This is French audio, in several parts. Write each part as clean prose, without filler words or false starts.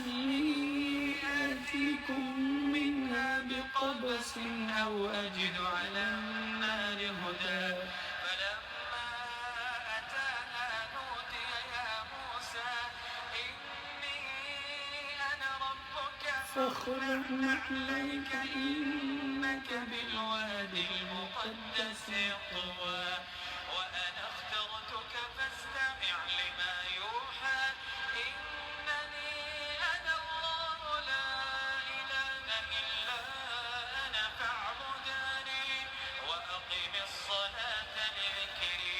لعلي آتيكم منها بقبس أو أجد على النار هدى فلما أتاها نودي يا موسى إني أنا ربك فاخلع نعليك إنك بالوادي المقدس طوى وأنا اخترتك فاستمع لما يوحى إنني أنا الله لا إله إلا أنا فاعبدني وأقم الصلاة لذكري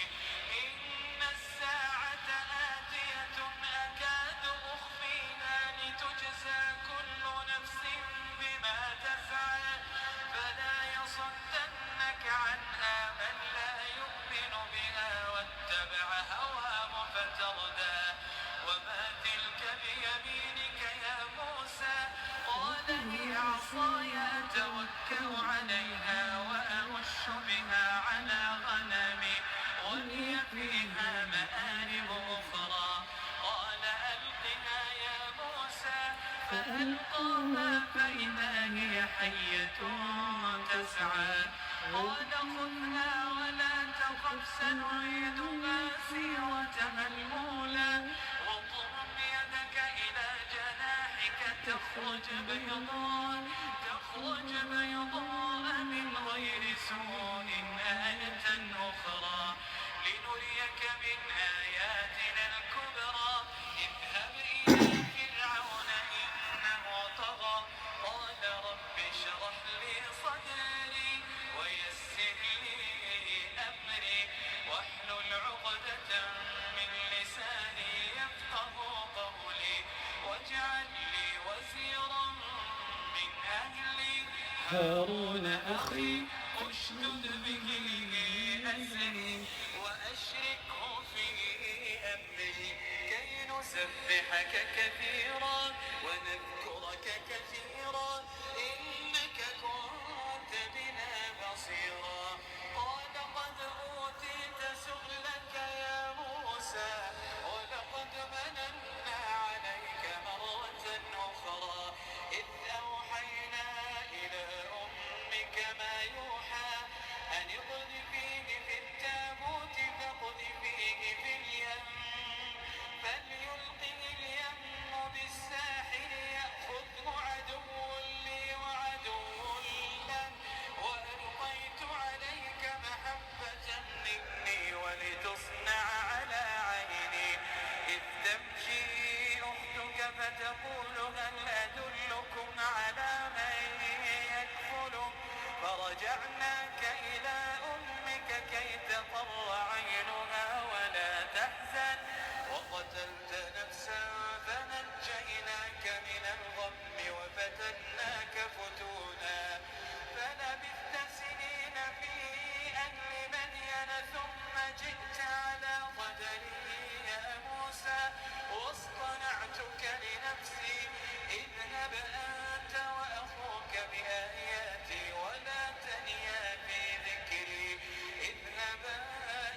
إن الساعة آتية أكاد أخفيها لتجزى كل نفس بما تسعى فلا يصدنك عنها من لا يؤمن بها واتبع هواه فتردى وما تلك بيمينك يا موسى قال هي عصاي أتوكل عليها وأهش بها على غنمي ولي فيها مآرب أخرى قال ألقها يا موسى فألقاها فإذا هي حية تسعى قال خذها ولا تخف سنعيدها سيرتها الأولى واضرب يدك إلى جناحك تخرج بيضاء من غير سوء آية أخرى لنريك من آياتنا الكبرى اذهب إلى فرعون إنه طغى قال رب اشرح لي صدري ويسر لي أمري واحلل عقدة من لساني يفقه قولي واجعل لي وزيرا من أهلي هارون أخي اشدد به أزري وأشركه في أمري كي نسبحك كثيرا ونذكرك كثيرا إنك كنت بنا بصيرا قال قد أوتيت سؤلك يا موسى ولقد مننا عليك مرة أخرى إذ أوحينا إلى أمك ما يوحى أن اقذفيه في التابوت فاقذفيه في اليم فليلقه اليم بالساحل يأخذه عدو لي وعدو له وألقيت عليك محبة مني ولتصنع على عيني إذ تمشي أختك فتقول هل أدلكم على من يكفله فرجعناك إلى أمك كي تقر عينها ولا تحزن وقتلت نفسا فنجيناك من الغم وفتناك فتونا فلبثت سنين في أهل مدين ثم جئت على قدري يا موسى واصطنعتك لنفسي اذهب أنت وأخوك بآياتي ولا تنيا في ذكري اذهبا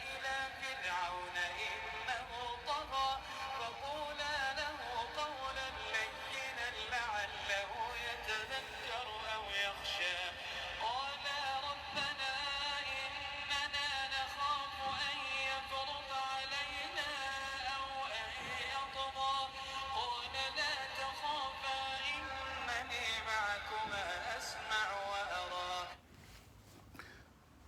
إلى فرعون إنه طغى فقولا له قولا لينا لعله يتذكر أو يخشى قالا ربنا إننا نخاف أن يفرط علينا أو أن يطغى قال لا تخافا إنني معكما أسمع وأرى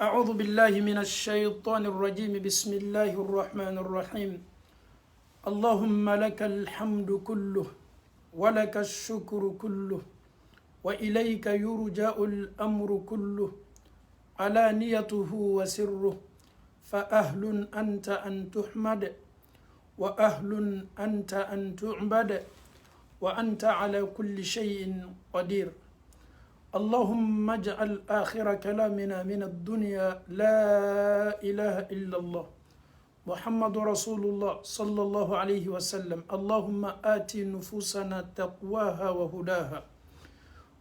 أعوذ بالله من الشيطان الرجيم بسم الله الرحمن الرحيم اللهم لك الحمد كله ولك الشكر كله وإليك يرجع الأمر كله علانيته وسره فأهل أنت أن تحمد وأهل أنت أن تعبد وأنت على كل شيء قدير اللهم اجعل آخر كلامنا من الدنيا لا إله إلا الله محمد رسول الله صلى الله عليه وسلم اللهم آت نفوسنا تقواها وهداها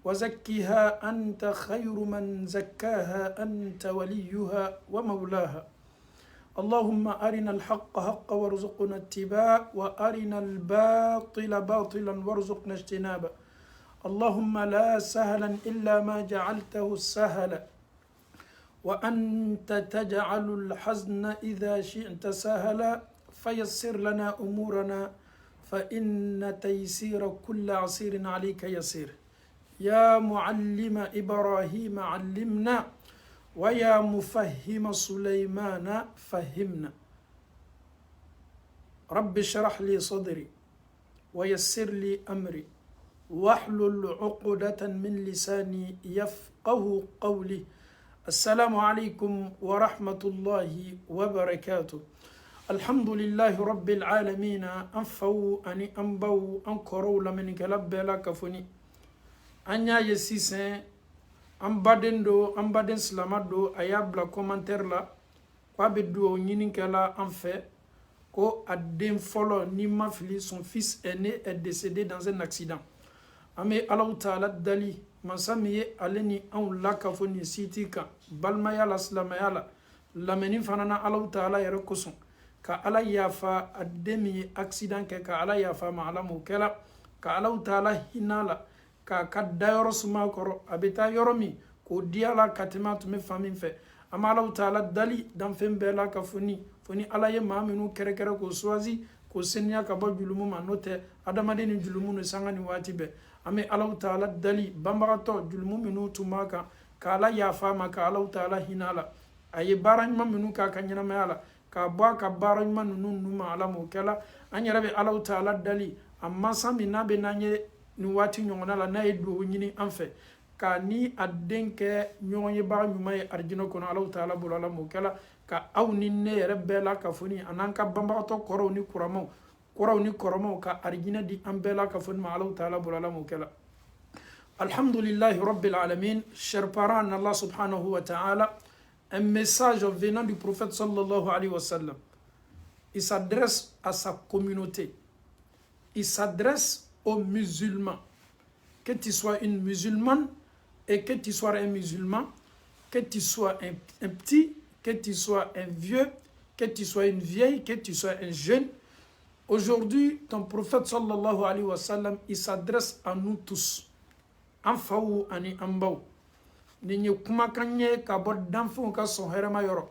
وزكها أنت خير من زكاها أنت وليها ومولاها اللهم أرنا الحق حقا وارزقنا اتباعه وأرنا الباطل باطلا وارزقنا اجتنابه اللهم لا سهلا إلا ما جعلته سهلا وأنت تجعل الحزن إذا شئت سهلا فيسر لنا أمورنا فإن تيسير كل عسير عليك يسير يا معلم إبراهيم علمنا ويا مفهم سليمان فهمنا رب اشرح لي صدري ويسر لي أمري واحلل عقدة من لساني يفقه قولي السلام عليكم ورحمة الله وبركاته الحمد لله رب العالمين أنفو أني أنبو أنكرو لمن كلب لك فني أنيا يسيسين ambaden do ambaden slamado ayabla commentaire la kwa bedo nyinin kala en fait ko adem folo ni mafili son fils aîné est décédé dans un accident ame Allah taala dali masamiye aleni an lakafoni sitika balmaya la slamaya la lameni fanana Allah taala yere koson ka ala yafa ademi accident ke ka ala yafa ma ala mukela ka Allah taala hinala ka kadayoro suma koro abeta yoromi ko diala katima tume famin fe amala taala dali dan fembela ka foni ala ye maminu kere ko swazi ko senya ka ba julumu manote adamade ni julumu no sangani wati be ame Allah taala dali bambarato julumu minu tumaka ka ala ya fama ka Allah taala hinala aye barany maminu ka kanyana mayala ka ba ka barany manu numa ala mo kala anyarabe Allah taala dali amma sami nabe nanye ni wati nyongona la na edu nyini anfe ka ni adenke nyonye ba nyumay arjino kono Allah taala bulala mo kala ka aw ni ne rebela ka foni ananka bamba to koro ni koramo ka arjina di ambela ka foni ma Allah taala bulala mo kala alhamdulillah rabbil alamin cher parents Allah subhanahu wa ta'ala un message venant du prophète sallallahu alayhi wa sallam. Il s'adresse à sa communauté, il s'adresse aux musulmans, que tu sois une musulmane et que tu sois un musulman, que tu sois un petit, que tu sois un vieux, que tu sois une vieille, que tu sois un jeune. Aujourd'hui, ton prophète sallallahu alayhi wa sallam, il s'adresse à nous tous. Anfaou ani ambaou. Ninye kuma kanye ka bod danfo ka son herama yoro.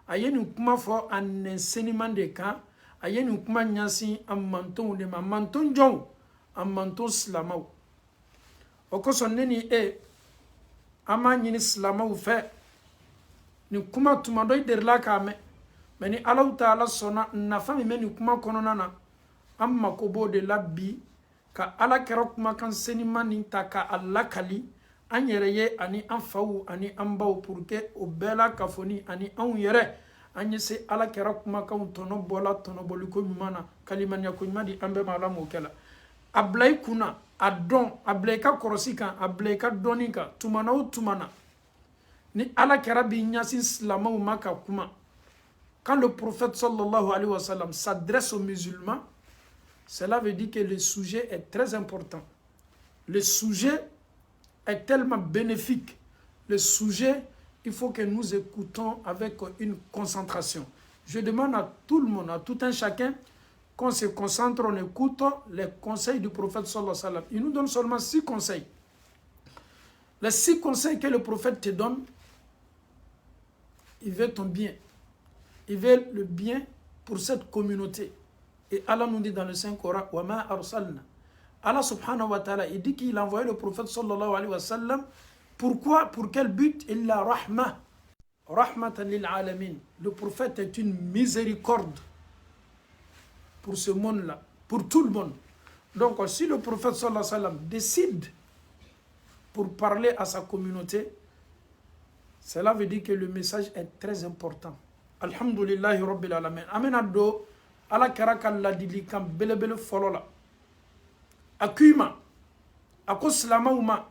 Ayeni kuma fo an enseignement de ka, ayeni kuma nyasi am manton de ma manton jong. Amanto slamaw okoso neni ama nyini slamaw fe ni kuma tuma doy der la kame meni Allah taala sona na fami meni kuma kono nana amma ko bode labbi ka ala kero kuma kan seni mani taka Allah kali anyere ye ani anfawu ani ambaw pour que o bela kafoni ani an yere anye se ala kero kuma kan tono bola tono boliko mana kalimanya ko madi ambe mala mo kala ablay kuna adon ablay ka korosika ablay ka donika tumana ou tumana ni ala karabi nyasi slamaw maka kuma. Quand le prophète sallallahu alayhi wa sallam s'adresse aux musulmans, cela veut dire que le sujet est très important. Le sujet est tellement bénéfique. Le sujet, il faut que nous écoutons avec une concentration. Je demande à tout le monde, à tout un chacun, qu'on se concentre, on écoute les conseils du prophète sallallahu alayhi wa sallam. Il nous donne seulement 6 conseils. Les 6 conseils que le prophète te donne, il veut ton bien. Il veut le bien pour cette communauté. Et Allah nous dit dans le Saint-Coran, « Wa ma arsalna » Allah subhanahu wa ta'ala, il dit qu'il a envoyé le prophète sallallahu alayhi wa sallam. Pourquoi? Pour quel but? Illa rahma. Rahmatan lil alamin. Le prophète est une miséricorde pour ce monde-là, pour tout le monde. Donc, si le prophète sallallahu alayhi wa sallam décide pour parler à sa communauté, cela veut dire que le message est très important. Alhamdulillahi rabbil alamin. Amen addo ala karaka ladili kam belebele folola. Akuma ako slama uma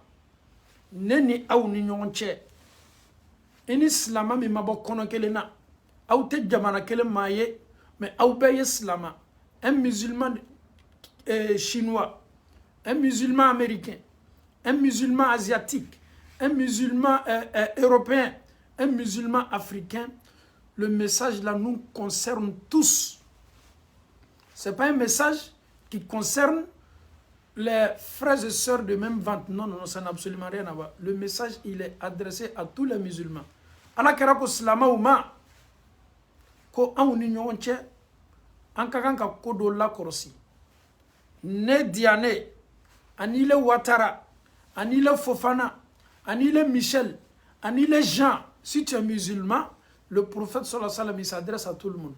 neni aw ni nyonche. Ini slama mi mabo kono kele na aw te jamana kele maye mais aw be slama. Un musulman chinois, un musulman américain, un musulman asiatique, un musulman européen, un musulman africain. le message là nous concerne tous. Ce n'est pas un message qui concerne les frères et sœurs de même ventre. Non, non, ça n'a absolument rien à voir. Le message, il est adressé à tous les musulmans. Allah kera ko silama uma ko anw ni ɲɔgɔn cɛ an ka kan ka ko dɔ lakɔlɔsi. Ne Diané ani le Ouattara ani le Fofana ani le Michel ani le Jean, si tu es musulman, le prophète sallallahu alayhi wa sallam, il s'adresse à tout le monde.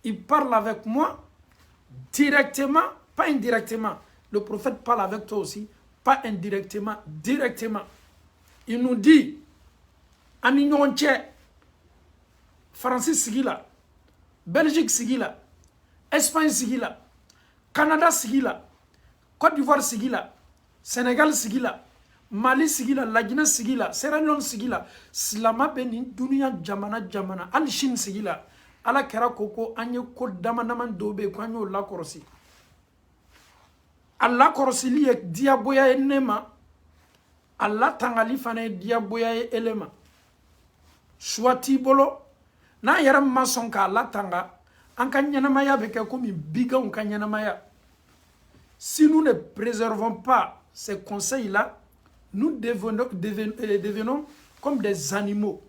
Il parle avec moi directement, pas indirectement. Le prophète parle avec toi aussi, pas indirectement, directement. Il nous dit, ani ɲɔgɔn cɛ, France sigi la, Belgique sigi la, Espagne sigi la, Canada sigi la, Côte d'Ivoire sigi la, Sénégal sigi la, Mali sigi la, La Guinée sigi la, Sierra Leone sigi la, silama bɛ nin duniya jamana jamana, hali Chine sigi la. Ala kɛra ko an ye ko dama dama dɔw bɛ yen ko an y'o lakɔlɔsi. A lakɔlɔsili ye diyagoya ye ne ma, a latangali fana ye diyagoya ye ele ma. Choix t'i bolo, n'a yɛrɛ ma sɔn k'a latanga, an ka ɲɛnamaya bɛ kɛ komi biganw ka ɲɛnamaya. Si nous ne préservons pas ces conseils-là, nous devenons comme des animaux.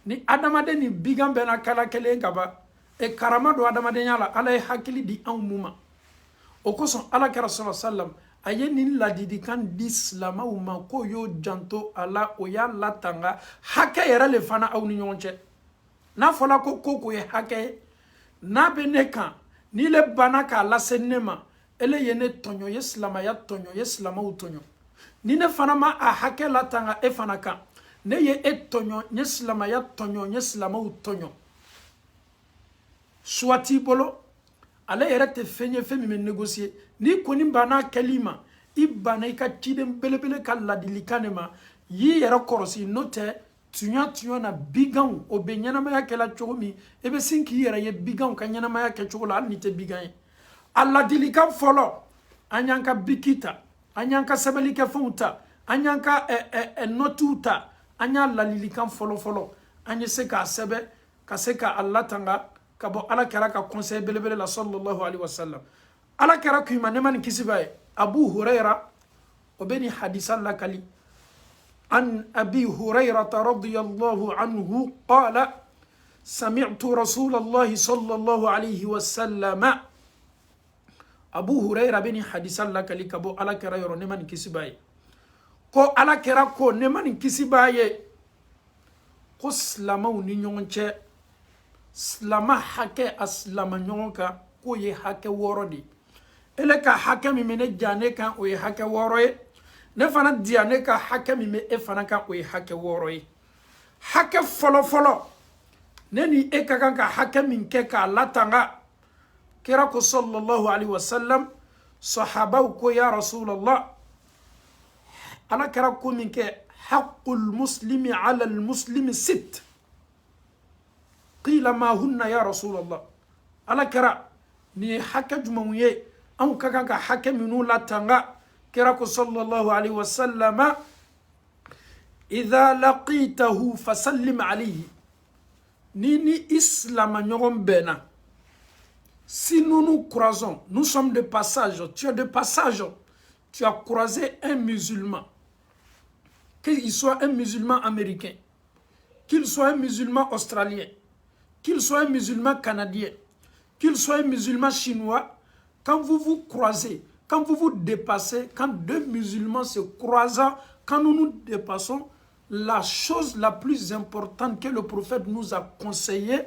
Ni adamaden ni bigan bena kala kelen kaba e karama do adamaden yala ala e hakili di an muma o koson ala kara sallam aye ni ladidi kan dislama uma ko yo janto ala o ya latanga hake yera le fana aw ni ɲɔgɔn na fola ko ye hake na be ne kan ni le bana ka lasenne ma ele ye ne tonyo ye silamaya tonyo ye silamaw tonyo ni ne fana ma a hake latanga e fana kan ne ye e tonyo nye silamaya tonyo nye silamaw tonyo swati bolo ale yɛrɛ tɛ fɛn ye fɛn min bɛ négocier ni koni banna kɛli ma i banna i ka ciden belebele ka ladilikan de ma y'i yɛrɛ kɔlɔsi n'o tɛ tuɲa na biganw o bɛ ɲɛnamaya kɛla cogo min i bɛ sin k'i yɛrɛ ye biganw ka ɲɛnamaya kɛ cogo la hali ni tɛ bigan ye a ladilikan fɔlɔ an y'an ka biki ta an y'an ka sɛbɛnnikɛfɛnw ta an y'an ka notiw ta an y'a ladilikan fɔlɔ an ye se k'a sɛbɛ ka se k'a latanga ka bɔ ala kɛra ka conseil belebele la sallallahu alaihi wasallam ala kɛra k'i ma ne ma nin kisi b'a ye Abu Hurayra o bɛ nin hadisa lakali an Abi Hurayrata radiyallahu anhu qala sami'tu rasulallahi sallallahu alaihi wasallam Abu Hurayra bɛ nin hadisa lakali ka bɔ ala kɛra yɔrɔ ne ma nin kisi b'a ye ko ala kɛra ko ne ma nin kisi b'a ye ko silamaw ni ɲɔgɔn cɛ silama hakɛ a silama ɲɔgɔn kan k'o ye hakɛ 6 de ele ka hakɛ min bɛ ne ja ne kan o ye hakɛ 6 ye ne fana diya ne ka hakɛ min bɛ e fana kan o ye hakɛ 6 ye hakɛ fɔlɔ ne ni e ka kan ka hakɛ min kɛ k'a latanga kira ko sallallahu alaihi wasallam sahabaw ko ya rasulallah ala kɛra ko min kɛ haqqul muslimi ala al muslimi 6 qila ma hunna ya rasulallah ala kɛra ni hakɛ jumanw ye an ka kan ka hakɛ minnu latanga kira ko sallallahu alaihi wasallam idha laqitahu fasallim alayhi ni islam ɲɔgɔn bɛnna si nous nous croisons nous sommes de passage tu es de passage tu as croisé un musulman qu'il soit un musulman américain, qu'il soit un musulman australien, qu'il soit un musulman canadien, qu'il soit un musulman chinois, quand vous vous croisez, quand vous vous dépassez, quand deux musulmans se croisent, quand nous nous dépassons, la chose la plus importante que le prophète nous a conseillé,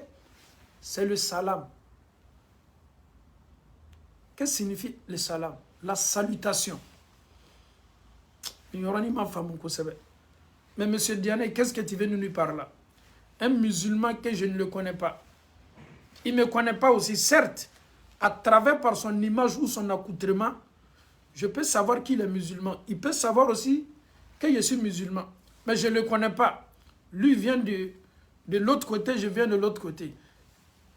c'est le salam. Qu'est-ce que signifie le salam? La salutation. Mais monsieur Diané, qu'est-ce que tu veux nous parler là? Un musulman que je ne le connais pas. Il ne me connaît pas aussi, certes, à travers par son image ou son accoutrement, je peux savoir qu'il est musulman. Il peut savoir aussi que je suis musulman. Mais je ne le connais pas. Lui vient de l'autre côté, je viens de l'autre côté.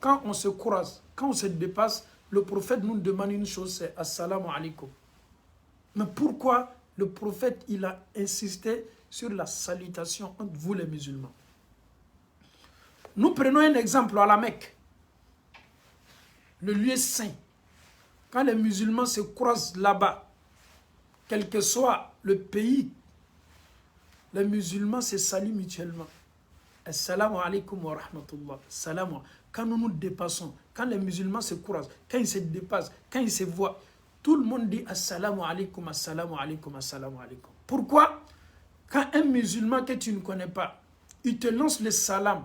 Quand on se croise, quand on se dépasse, le prophète nous demande une chose, c'est « Assalamu alaikum ». Mais pourquoi le prophète il a insisté sur la salutation entre vous les musulmans? Nous prenons un exemple à la Mecque, le lieu saint. Quand les musulmans se croisent là-bas, quel que soit le pays, les musulmans se saluent mutuellement. Assalamu alaikum wa rahmatullah. Salam. Quand nous nous dépassons, quand les musulmans se croisent, quand ils se dépassent, quand ils se voient, tout le monde dit assalamu alaikum, assalamu alaikum, assalamu alaikum. Pourquoi? Quand un musulman que tu ne connais pas, il te lance le salam,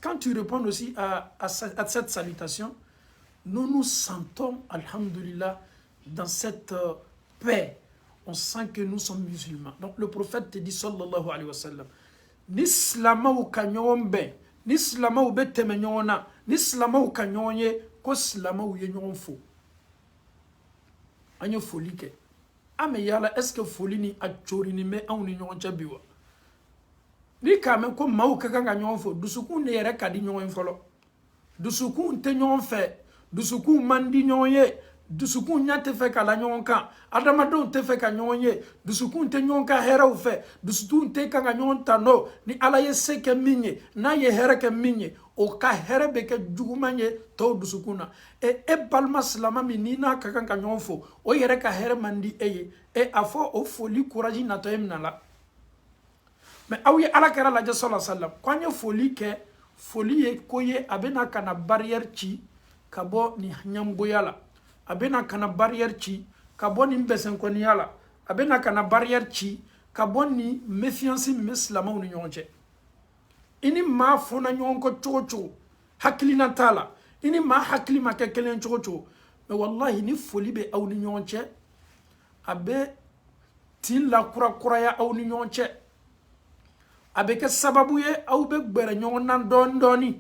quand tu réponds aussi à cette salutation, nous nous sentons, alhamdulillah, dans cette paix. On sent que nous sommes musulmans. Donc le prophète te dit, sallallahu alayhi wa sallam, ni silama ou kanyon ben, ni silama ou beteme nyona, ni silama ou kanyonye, ko silama ou yenyon fo. Anyo folie ke. Ame yala, est-ce que folie ni achori ni me an ni nyon chabiwa? Ni kame ko ma ou kakanga nyon fo, dusuku ne yere kadi nyon folo. Dusuku nte nyon fe, dusuku mandi nyon ye, dusuku nyate fe kala nyon kan, adamado te fe ka nyon ye, dusuku nte nyon ka hera ou fe, dusuku nte kanga nyon tano, ni ala ye se ke minye, na ye hera ke minye, o ka hera beke jugumanye to dusuku na. E balma slama mi nina kakanga nyon fo, o yere ka hera mandi eye, e afo o foli courage na to emna la. Mais aouye ala kera la je sallallahu alayhi wa sallam, kwanye foli ke, foli ye koye abena kana barrière chi, kabo ni nyamboyala. Abena kana barrière chi, kabo ni mbesenkoniala. Abena kana barrière chi, kabo ni méfiance mislama ou nyonche. Ini ma fona nyonko chocho, hakli natala. Ini ma hakli ma kekelen chocho. Mais wallahi ni foli be ou nyonche, abe tin la kura ya ou nyonche. Avec sababuye ou be gbere nyon nan don doni.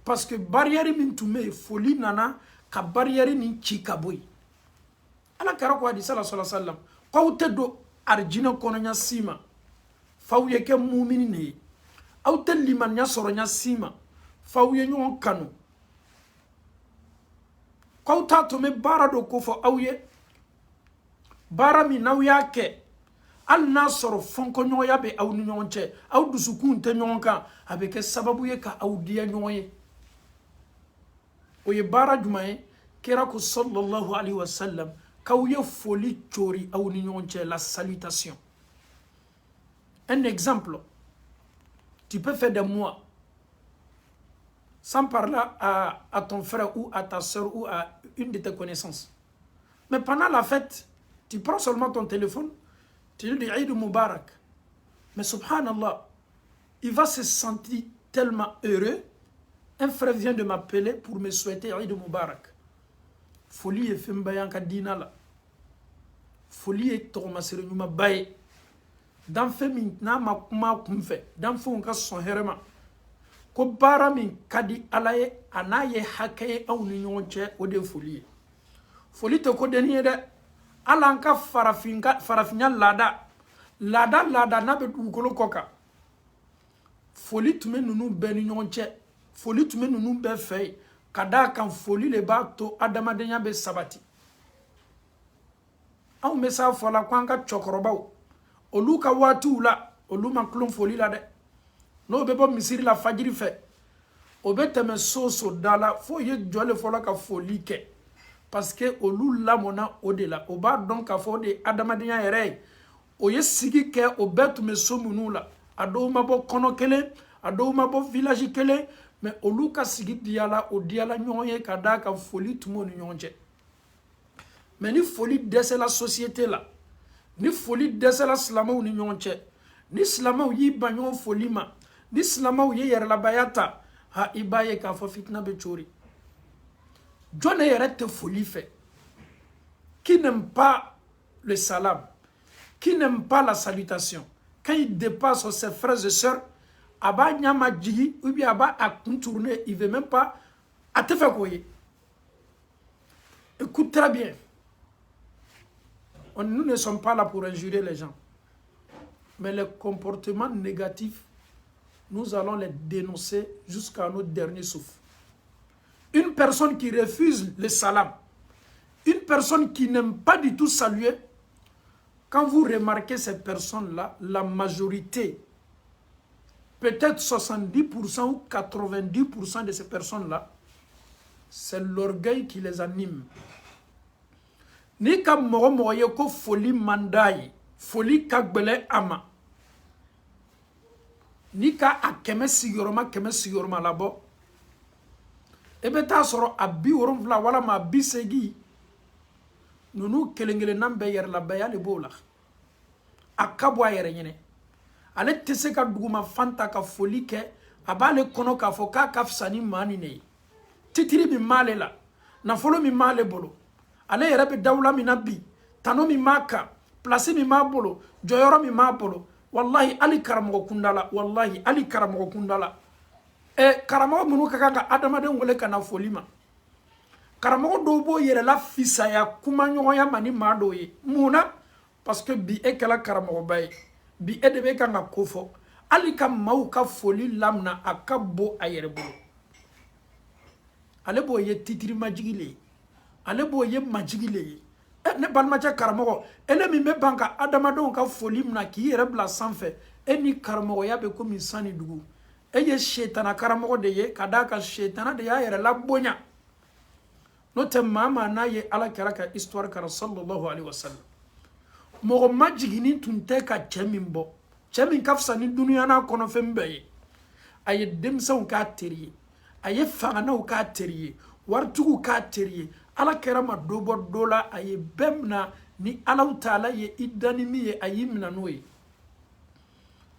Parce que barrière min tume folie nana ka barrière ni chikaboy. Ala kara ko di sallallahu alaihi wasallam. Qawte do arjina kononya sima. Fawye ke mu'mini ne. Awte liman nya soronya sima. Fawye nyon kanu. Qawta to me bara do ko fo awye. Bara mi nawya ke. Al nasoro fonko nyoya be aw ni nyonche. Aw dusukun te nyonka avec sababuye ka aw dia nyoye. Oye bara jumaye kera ko sallallahu alayhi wa sallam kawye foli chori aw ni nyonche la salutation. Un exemple, tu peux faire de moi sans parler à ton frère ou à ta soeur ou à une de tes connaissances. Mais pendant la fête, tu prends seulement ton téléphone, tu lui dis Eid Mubarak. Mais subhanallah, il va se sentir tellement heureux. Un frère vient de m'appeler pour me souhaiter Eid Mubarak. Folie et fembayanka dina la. Folie et tomasere nyuma baye. Dan femi na ma kumfe. Dan fonka son herema. Ko bara min kadi alaye anaye hakaye au ni nyonche ode folie. Folie te ko denye de alanka farafinya lada na be dugolo koka. Folie tume nunu beni nyonche. Folie tume nunu be fey. Kada kan folie le ba to adamadenya be sabati. Au mesa fola kwanga chokorobaw. Oluka watu la. Oluma klon folie la de. No bebo misiri la fajiri fe. Obe teme soso dala. Fo ye jole fola ka folie ke. Parce que olu la mona odela. Oba donc a fo de adamadenya yere. Oye sigi ke obetu me somunu la. Ado mabo kono kele. Ado mabo village kele. Mais olu ka sigi diala o diala nyonye kada ka folie tout monde nyonje. Mais ni folie desse la société là. Ni folie desse la slama ou ni nyonche. Ni slama ou yi banyon folie ma. Ni slama ou yi yer la bayata. Ha ibaye ka fo fitna be chori. John te folie fait. Qui n'aime pas le salam, qui n'aime pas la salutation, quand il dépasse ses frères et sœurs, aba nyama djigi ou bien aba a contourner, il veut même pas à te faire quoi. Écoute très bien. Nous ne sommes pas là pour injurer les gens. Mais les comportements négatifs, nous allons les dénoncer jusqu'à notre dernier souffle. Une personne qui refuse le salam, une personne qui n'aime pas du tout saluer, quand vous remarquez ces personnes-là, la majorité, peut-être 70% ou 90% de ces personnes-là, c'est l'orgueil qui les anime. Ni ka mogo ye ko foli mandai, foli kagbele ama. Ni ka a keme sigoroma labo. Ebe ta soro a bi woromfla wala ma bi segi. Nunu kelengele nambe yer la bayale bola. A kabwa yere nyene. Ale tese ka duguma fanta ka foli ke abale kono ka fo ka kafsani mani ne. Titiri mi male la. Na folo mi male bolo. Ale yere be dawla mi nabi. Tano mi maka. Place mi ma bolo. Joyoro mi ma bolo. Wallahi ali karamogo kundala. Wallahi ali karamogo kundala. Karamogo munu kaka adamaden wole kana folima. Karamogo dobo yere la fisa ya kuma nyoya mani mado ye. Muna parce que bi kala karamogo baye. Bi debe kanga kofo. Ali ka mau ka foli lamna akabo ayere bolo. Ale bo ye titiri majigile. Ale bo ye majigile. Ne balmacha karamogo. Ele mi me banka adamadon ka foli mna ki yere bla sanfe. Ni karamogo ya be ko mi sani dugu. Ye shetana karamogo de ye kadaka shetana de ya yere la bonya. No te mama na ye ala karaka histoire kara sallallahu alaihi wasallam. Mogo majigini tunte ka chemimbo. Chemin kafsa ni dunia na kono fembe. Aye demsa ka teriye. Aye fangana ka teriye. Wartugu ka teriye. Ala kerama dobo dola aye bemna ni ala taala ye idanimi ye ayimna noye.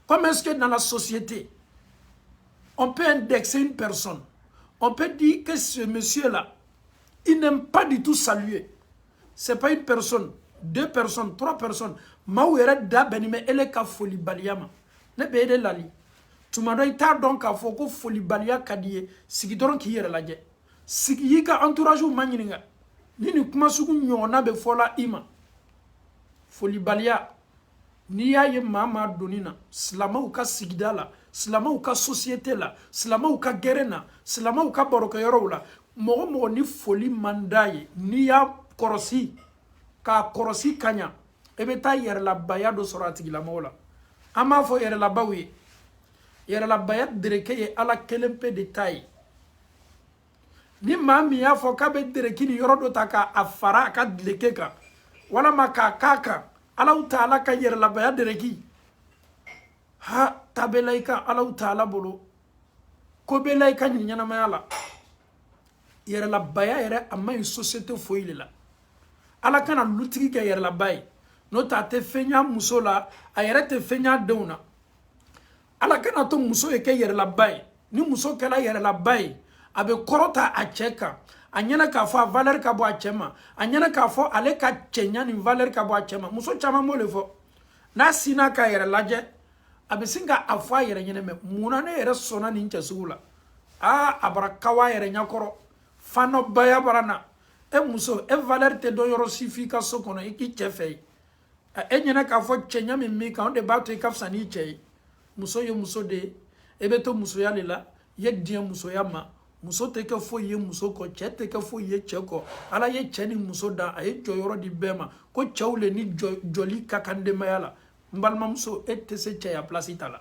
Comme est-ce que dans la société on peut indexer une personne. On peut dire que ce monsieur-là, il n'aime pas du tout saluer. Ce n'est pas une personne, 2 personnes, 3 personnes. Mawere da benime ele ka foli baliyama. Ne be de lali. Tumado ita donc ka foko foli baliya kadiye sigi doron ki yere laje. Sigi yika entourage ou manyininga. Nini kuma sugu nyona be fola ima. Foli baliya. Ni ya ye mama donina. Slama ou ka sigida la. Slama ou ka société la. Slama ou ka gerena. Slama ou ka boroka yoro la. Mogo ni foli mandaye. Ni ya korosi. Ka korosi kanya. Ebe ta yere la baya do sorati la mola. Ama fo yere la bawi. Yere la baya dereke ye ala kelempe de taille. Ni mami ya fo ka be dereki ni yoro do taka afara ka dileke ka. Wala maka kaka. Ala utala ka yere la baya dereki. Ha tabelaika ala utala bolo. Ko belaika nyana mayala. Yere la baya yere ama une société foile la. Ala kana lutigi ke yere la baya. No ta te fenya muso la, ayere te fenya deuna. Ala kana to muso ke yere la baya. Ni muso ke la yere la baya. Abe korota a cheka. Anyana ka fo valeur ka bo a chema. Anyana ka fo ale ka chenya ni valeur ka bo a chema. Muso chama mo le fo. Na sina ka yere laje. Abe singa afwa yere nyene me. Muna ne yere sona ni nche sugula. Abra kawa yere nyakoro. Fano baya barana. Muso, valeur te do yoro sifika sokono iki chefe. Nyana ka fo chenya mi mika. Onde bato ikafsa ni che. Muso yo muso de. Ebeto muso ya lela. Yek diya muso ya ma. Muso teke fo ye muso ko, che teke fo ye che ko. Ala ye che ni muso da, aye joyoro di bema. Ko chawle ni joli kakande mayala. Mbalma muso ete se che ya place itala.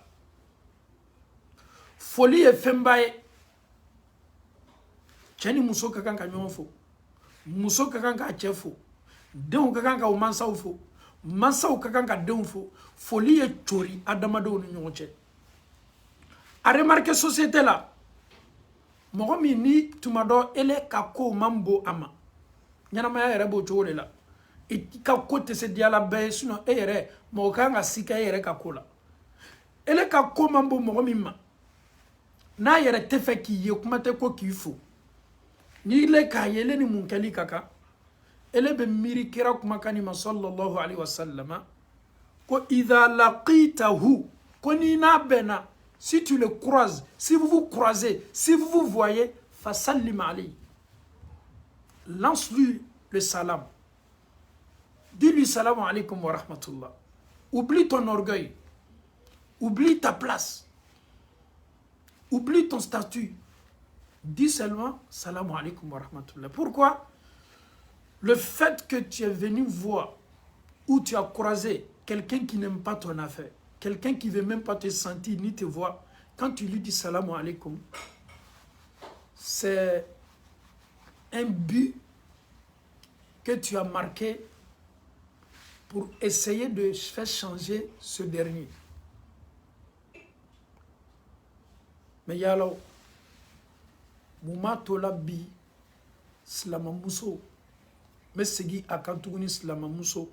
Foli e fembaye. Che ni muso kakanka nyon fo. Muso kakanka che fo. Deun kakanka u mansa u fo. Mansa u kakanka deun fo. Foli e chori adamado ni nyon che. A remarqué société là. Mogomi ni tumado ele kako mambo ama. Nyana maya yere bo chore la. Ka kote se diala be sino yere mo kanga sika yere kakola. Ele kako mambo mogomi ma. Na yere tefe ki ye kumate ko kifu. Ni le ka yele ni munkeli kaka. Ele be miri kira kumakani ma sallallahu alaihi wasallama. Ko idha laqitahu. Ko ni na bena. Si tu le croises, si vous vous croisez, si vous vous voyez, fasallim alayhi. Lance-lui le salam. Dis-lui salam alaykum wa rahmatullah. Oublie ton orgueil. Oublie ta place. Oublie ton statut. Dis seulement salam alaykum wa rahmatullah. Pourquoi? Le fait que tu es venu voir ou tu as croisé quelqu'un qui n'aime pas ton affaire, quelqu'un qui ne veut même pas te sentir ni te voir, quand tu lui dis salam alaikum, c'est un but que tu as marqué pour essayer de faire changer ce dernier. Mais yala muma tola bi silamamuso me segi akantuguni silamamuso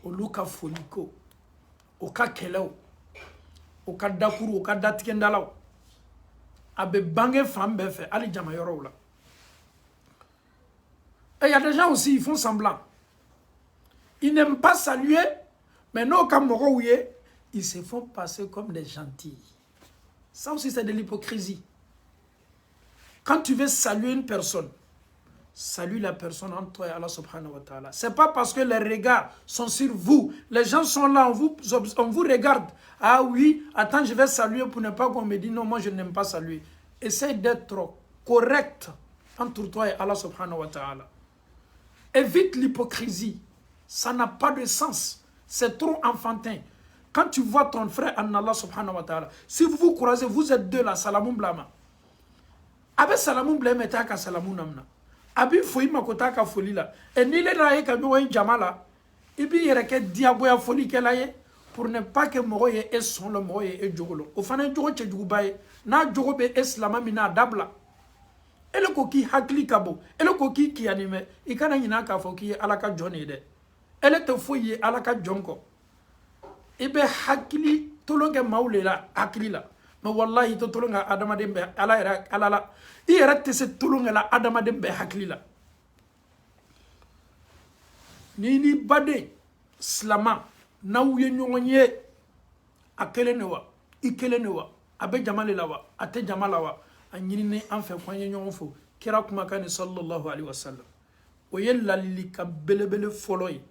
olu ka foliko o ka kɛlɛw o ka dakuru o ka datigɛndalaw a bɛ bange fan bɛɛ fɛ hali jama yɔrɔw la. Et il y a des gens aussi, ils font semblant. Ils n'aiment pas saluer, mais non, comme Moroouye, ils se font passer comme des gentils. Ça aussi, c'est de l'hypocrisie. Quand tu veux saluer une personne, salue la personne entre toi et Allah subhanahu wa ta'ala. Ce n'est pas parce que les regards sont sur vous. Les gens sont là, on vous regarde. Ah oui, attends, je vais saluer pour ne pas qu'on me dise non, moi je n'aime pas saluer. Essaye d'être correct entre toi et Allah subhanahu wa ta'ala. Évite l'hypocrisie. Ça n'a pas de sens. C'est trop enfantin. Quand tu vois ton frère en Allah subhanahu wa ta'ala, si vous vous croisez, vous êtes deux là, salamou blama. Abe salamou blama et ka salamou namna. Abi foyi makota ka foli la. Et ni le raye ka nyowa jamala. Ibi yereke diaboya foli ke la ye pour ne pas que moye et son le moye et jogolo. O fana jogo che jugubaye. Na jogo be islama mina dabla. Ele ko ki hakli kabo, ele ko ki anime, ikana nyina ka fo ki alaka joni de. Ele te fo yi alaka jonko. Ibe hakli tolonge maulela hakli la. No wallahi to tolonga adama dembe ala alala. I era te se tolonga la adama dembe hakli la. Nini bade slama na uye nyonye akele newa, ikele newa, abe jamale lawa, ate jamala wa. Anyini an fe kwanye ñoŋo fo kira kuma kan sallallahu alaihi wasallam o ye lalili ka belebele folo ye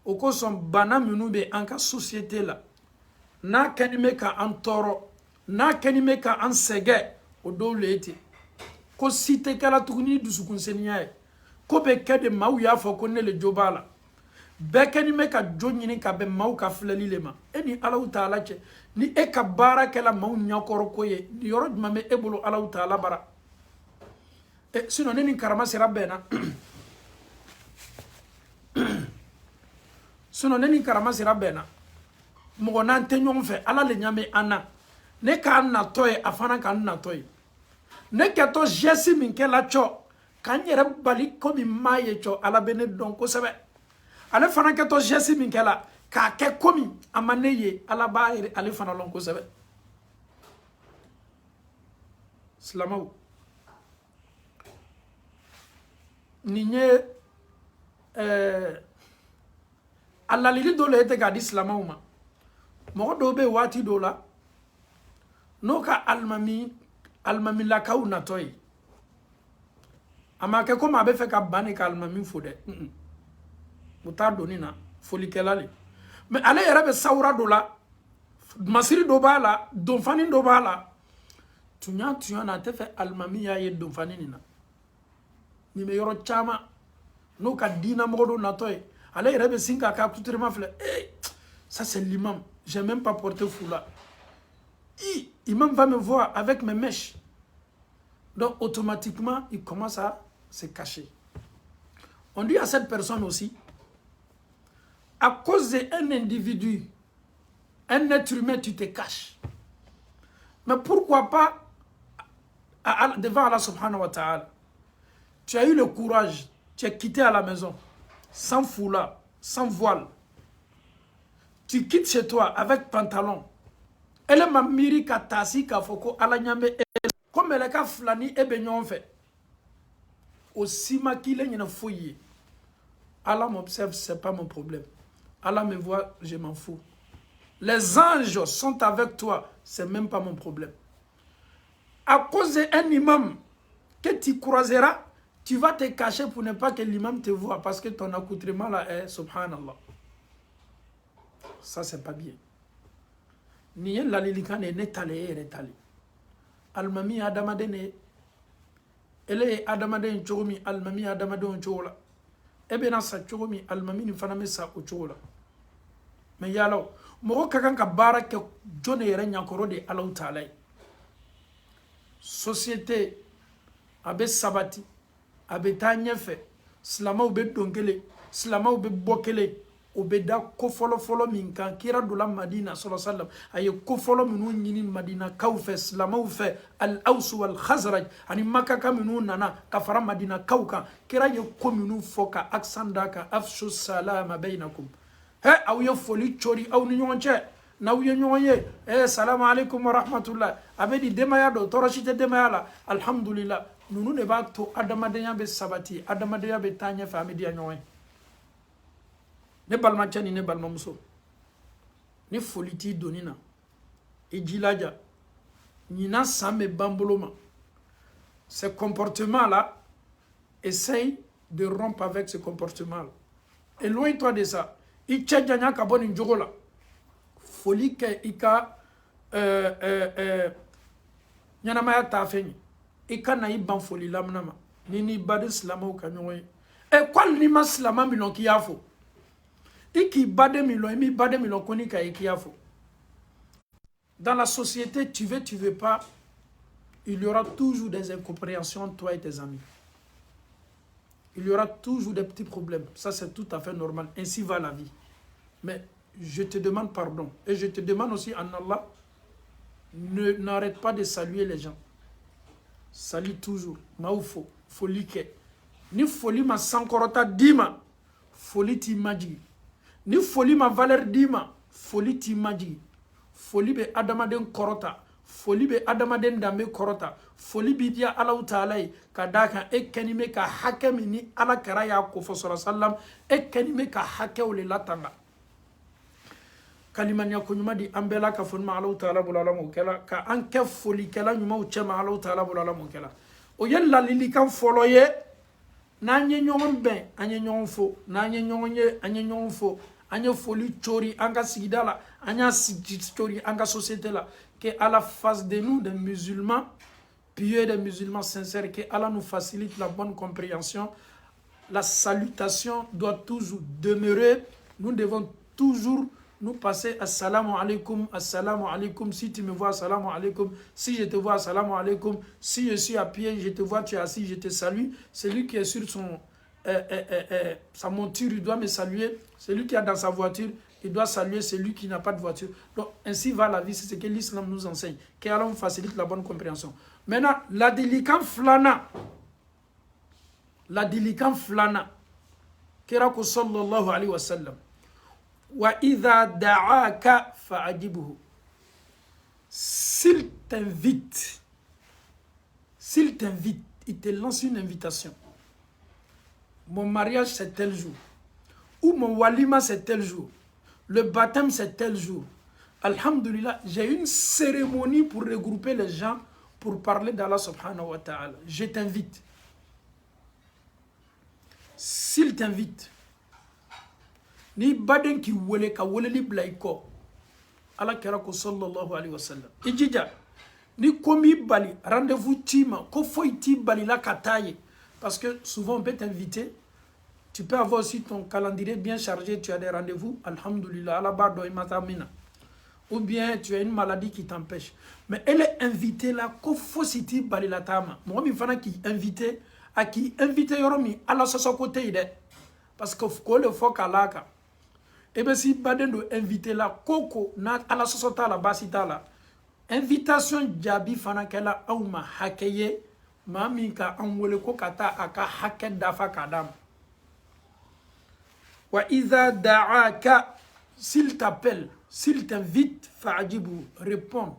o ko son bana minnu be an ka société la n'a kanime ka an tɔɔrɔ n'a kanime ka an sɛgɛ o dɔw le te ko si tɛ kɛla tuguni dusukunseniya ye ko bɛ kɛ de maaw y'a fɔ ko ne le jo b'a la bɛɛ kanime ka jo ɲini ka bɛn maaw ka filɛli le ma e ni Alahu Taala cɛ ni e ka baara kɛla maaw ɲakɔrɔ ko ye ni yɔrɔ jumɛn bɛ e bolo Alahu Taala bara sinon ne ni karama sera bɛn na sinon ne ni karama sera bɛn na mɔgɔ n'an tɛ ɲɔgɔn fɛ Ala le ɲamɛ an na ne k'an natɔ ye a fana k'an natɔ ye ne kɛtɔ geste min kɛla cɔ k'an yɛrɛ bali komi maa ye cɔ Ala bɛ ne dɔn kosɛbɛ ale fana kɛtɔ geste min kɛla k'a kɛ komi a ma ne ye Ala b'a yɛrɛ ale fana lɔn kosɛbɛ silamaw nin ye a lalili dɔ le ye ten k'a di silamaw ma mɔgɔ dɔw bɛ yen waati dɔw la n'o ka alimamilakaw natɔ ye a ma kɛ komi a bɛ fɛ ka ban ne ka alimami fo dɛ u t'a dɔnni na folikɛla le mais ale yɛrɛ bɛ sawura dɔ la masiri dɔ b'a la donfani dɔ b'a la tuɲa na a tɛ fɛ alimami y'a ye donfani nin na nin bɛ yɔrɔ caman n'o ka diinamɔgɔ dɔ natɔ ye ale yɛrɛ bɛ sin k'a ka accoutrement filɛ ça c'est l'imam j'ai même pas porté foulard imam va me voir avec mes mèches donc automatiquement il commence à se cacher. On dit à cette personne aussi, à cause d'un individu, un être humain, tu te caches. Mais pourquoi pas devant Allah subhanahu wa ta'ala? Tu as eu le courage, tu es quitté à la maison, sans foulard, sans voile. Tu quittes chez toi avec pantalon. Elle m'a miri katasi kafoko ala nyambe comme elle ka flani e be nyon fait. Aussi ma qu'il est une fouille. Allah m'observe, c'est pas mon problème. Allah me voit, je m'en fous. Les anges sont avec toi, c'est même pas mon problème. À cause d'un imam que tu croiseras, tu vas te cacher pour ne pas que l'imam te voie parce que ton accoutrement là est subhanallah. Ça c'est pas bien. Ni la lilikane ne tale. Almami adamadene ele adamaden chomi almami adamadon chola ebena sa chomi almami ni fana me sa o chola mais yala mɔgɔ ka kan ka baara kɛ jɔn de yɛrɛ ɲakɔrɔ de Alahu Taala ye. Société a bɛ sabati, a bɛ taa ɲɛfɛ, silamɛw bɛ don kelen, silamɛw bɛ bɔ kelen, o bɛ da ko fɔlɔ min kan kira donna Madina sallallahu alaihi wasallam a ye ko fɔlɔ minnu ɲini Madinakaw fɛ, silamɛw fɛ, al-Aws wal Khazraj ani Makaka minnu nana ka fara Madinakaw kan, kira ye ko minnu fɔ ka accent d'a kan, afshu salama bainakum. Aw ye foli cori aw ni ɲɔgɔn cɛ, n'aw ye ɲɔgɔn ye, salamu alaikum wa rahmatullah, a bɛ di denbaya dɔ, tɔɔrɔ si tɛ denbaya la, alhamdulillah. Ninnu de b'a to adamadenya bɛ sabati, adamadenya bɛ taa ɲɛfɛ, an bɛ diya ɲɔgɔn ye. Ne balimacɛ ni ne balimamuso, ni foli t'i donni na, i jilaja, ɲinan san bɛ ban bolo ma. Ce comportement-là, essaye de rompre avec ce comportement-là. Éloigne-toi de ça. I cɛ janya ka bɔ nin jogo la. Foli kɛ i ka ɲɛnamaya taa fɛ ɲɛ. I ka na i ban foli lamina ma. Ni n'i baden silamɛw ka ɲɔgɔn ye. K'ali n'i ma silamɛ min lɔn k'i y'a fɔ. I k'i baden min lɔn, i m'i baden min lɔn ko n'i ka ye k'i y'a fɔ. Dans la société, tu veux pas, il y aura toujours des incompréhensions, toi et tes amis. Il y aura toujours des petits problèmes. Ça, c'est tout à fait normal. Ainsi va la vie. Mais je te demande pardon. Et je te demande aussi en Allah, n'arrête pas de saluer les gens. Salue toujours. Maoufo. Folie ke. Ni folie ma sankorota dima. Folie ti maji. Ni folie ma valeur dima. Folie ti maji. Folie be adamaden korota. Folie be adamaden dambe korota. Folie bi dia Allahu Taala ka daka e kanime ka hakemi ni ala kara ya ko fo sallam e kanime ka hakewle latanga. Kalimanya ko nyuma di ambela ka fon ma Allahu Taala bulala mo kala ka anke folie kala nyuma o chema Allahu Taala bulala mo kala. O yella lili kan foloye na nye nyon ben anye nyon fo na nye nyon ye anye nyon fo anye folie chori anga sigidala anya chori anga société la que à la face de nous des musulmans pieux, des musulmans sincères, que Allah nous facilite la bonne compréhension. La salutation doit toujours demeurer. Nous devons toujours nous passer assalamu alaikum, assalamu alaikum. Si tu me vois, assalamu alaikum. Si je te vois, assalamu alaikum. Si je suis à pied, je te vois, tu es assis, je te salue. Celui qui est sur sa monture, il doit me saluer. Celui qui est dans sa voiture, il doit saluer celui qui n'a pas de voiture. Donc, ainsi va la vie, c'est ce que l'islam nous enseigne. Qu'Allah facilite la bonne compréhension. Maintenant, la délicate flana. La délicate flana. Kirako sallallahu alayhi wa sallam. Wa idha da'aka fa'ajibuhu. S'il t'invite, il te lance une invitation. Mon mariage c'est tel jour. Ou mon walima c'est tel jour. Le baptême c'est tel jour. Alhamdulillah, j'ai une cérémonie pour regrouper les gens pour parler d'Allah subhanahu wa ta'ala. Je t'invite. S'il t'invite, ni baden ki wole ka wole li blaiko. Allah kerako sallallahu alayhi wa sallam. Ijija, ni komi bali, rendez-vous tima, ko foi ti bali la kataye. Parce que souvent on peut t'inviter. Tu peux avoir aussi ton calendrier bien chargé, tu as des rendez-vous, alhamdulillah, Allah bardo imatamina. Ou bien tu as une maladie qui t'empêche. Mais elle est invitée là, qu'au faut citer balilatama. Moi, je suis qui invité, à qui invité yoromi, à la soso côté ide. Parce que faut le faut kalaka. Et bien si baden do invité là, koko, na à la soso ta la basita là. Invitation jabi fana kela auma hakeye, mami ka amwele ko kata aka haken dafa kadam. Wa idha da'aka, s'il t'appelle, s'il t'invite, fa'ajibu, réponds.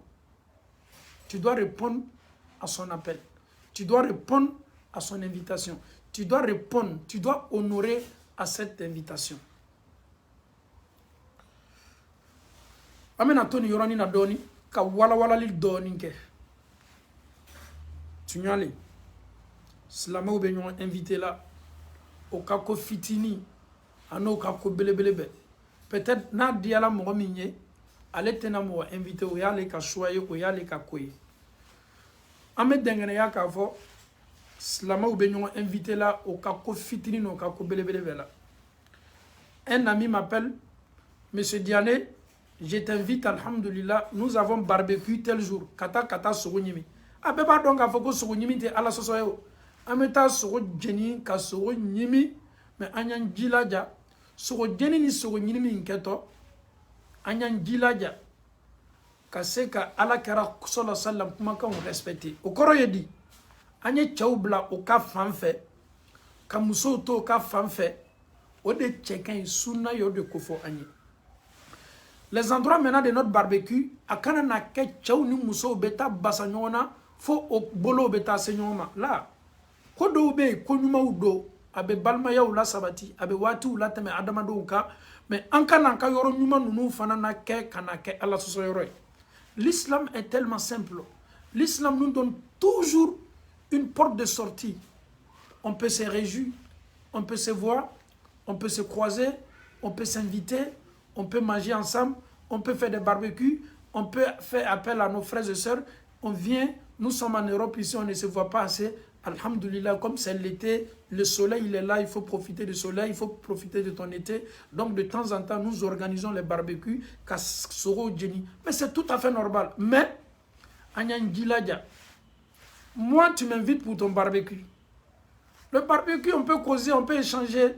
Tu dois répondre à son appel. Tu dois répondre à son invitation. Tu dois répondre, tu dois honorer à cette invitation. Amena toni yorani na doni, ka wala wala li doni ke. Tu nyale. Slama ou benyon invité là, au kako fitini. Ano ka ko belebelebe peut-être na diala mo minye ale tena mo invité o yale ka choyer o yale ka koy ame dengene ya ka fo slama ou benyon invité là au ka ko fitini no ka ko belebelebe là un ami m'appelle Monsieur Diané, je t'invite, alhamdulillah, nous avons barbecue tel jour. Kata sogo nyimi. Abeba donc a foko sogo nyimi te ala soso yo. Ameta sogo jeni ka sogo nyimi. Mais anyan jilaja. Sogo jeni ni sogo nyimi inketo. Anyan jilaja. Kaseka ala kera sallallahu sallam kuma kan respecté. O koro yedi. Anye chaubla o ka fanfe. Ka muso to ka fanfe. O de chekan sunna yo de kofo anye. Les endroits maintenant de notre barbecue, à Kanana ke chaw ni muso beta basanyona fo o bolo beta senyoma la ko do be ko nyuma udo abe balma yaw la sabati abe watu la tame adama do ka mais en kana ka yoro nyuma nunu fana na ke kana ke ala so yoro. L'islam est tellement simple. L'islam nous donne toujours une porte de sortie. On peut se réjouir, on peut se voir, on peut se croiser, on peut s'inviter, on peut manger ensemble, on peut faire des barbecues, on peut faire appel à nos frères et sœurs. On vient, nous sommes en Europe ici, on ne se voit pas assez. Alhamdulillah, comme c'est l'été, le soleil il est là, il faut profiter du soleil, il faut profiter de ton été. Donc de temps en temps, nous organisons les barbecues, mais c'est tout à fait normal. Mais, moi tu m'invites pour ton barbecue. Le barbecue, on peut causer, on peut échanger.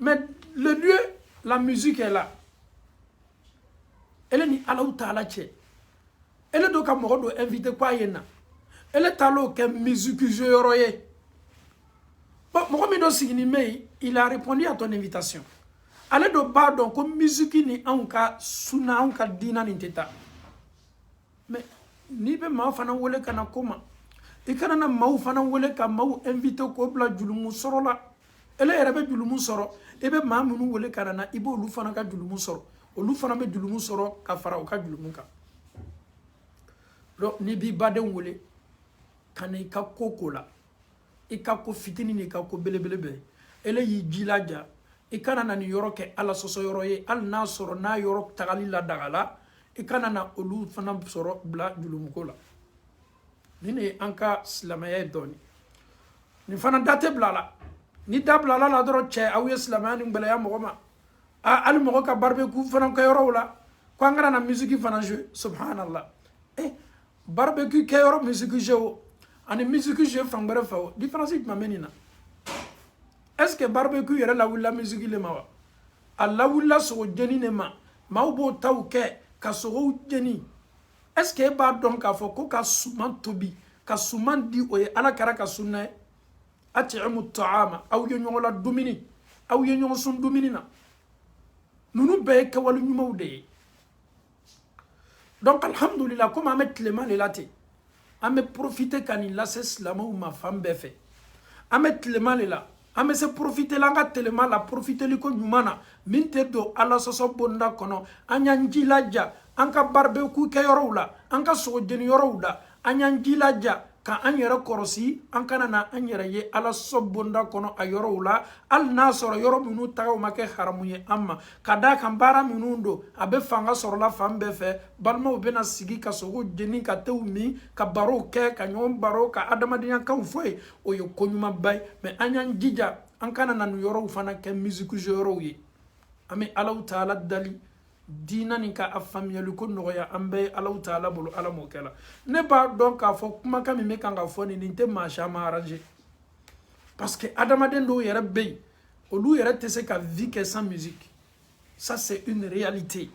Mais le lieu, la musique est là. Elle ni ala utala che. Elle do ka mo do inviter kwa yena. Elle talo ke musique joroye. Bon, mo mi do signi mei, il a répondu à ton invitation. Ale do ba donc comme musique ni anka suna anka dina ni teta. Mais ni be ma fana wole kana koma. E kana na ma fana wole ka ma inviter ko bla julumu soro la. Elle rebe julumu soro. Ebe ma munu wole kana na ibo lu fana ka julumu soro. Olu fana be julumu soro ka fara o ka julumu ka. Donc ni bi baden wole kana ika koko la. Ika ko fitini ni ka ko belebelebe. Ele yi jilaja. Ikana na ni yoro ke ala soso yoro ye al na soro na yoro tagali la dagala. Ikana na olu fana soro bla julumu ko la. Nini anka silamaya doni. Ni fana date bla la. Ni dabla la doro che awiye silamaya ni mbele ya mogoma. Ali mogo ka barbecue fana ka yoro la ko ngara na musique fana jouer subhanallah barbecue ka yoro musique jouer ani musique jouer fangere fa différence ma menina est-ce que barbecue yere la wula musique le mawa alla wula so jeni ne ma ubo taw ke ka so jeni est-ce que ba donc ka fo ko ka suman tobi ka suman di o ala kara ka sunna at'imu ta'ama aw yonyola dumini aw yonyo sun dumini na nous be ka walu nyumaw de donc alhamdulillah comme amet clément le laté ame profiter kan il lasse islamo ma femme be fait amet clément le la ame se profiter langa tellement la profiter liko nyumana minte do ala soso bonda kono anyanji laja anka barbecue ke yorowla anka so jeni yorowda anyanji laja ka anyere korosi ankana na anyere ye ala sobonda kono ayorowla al nasoro yoro minu taw make haramuye amma kada kan bara minundo abe fanga soro la fambe fe balma obena sigi ka sogo jeni ka tewmi ka baro ke ka nyom baro ka adamadinya ka ufoy o yo konyuma bay me anyan jija ankana na yoro fana ke musique joro yi ami ala taala dali dina ni ka afamiyalu ko noya ambe Allah taala bolo ala mokela ne ba donc ka fo kuma ka mi me kan ga fo ni nte ma sha ma arranger parce que adamaden do yere bey olu yere tese ka vie que sans musique ça c'est une réalité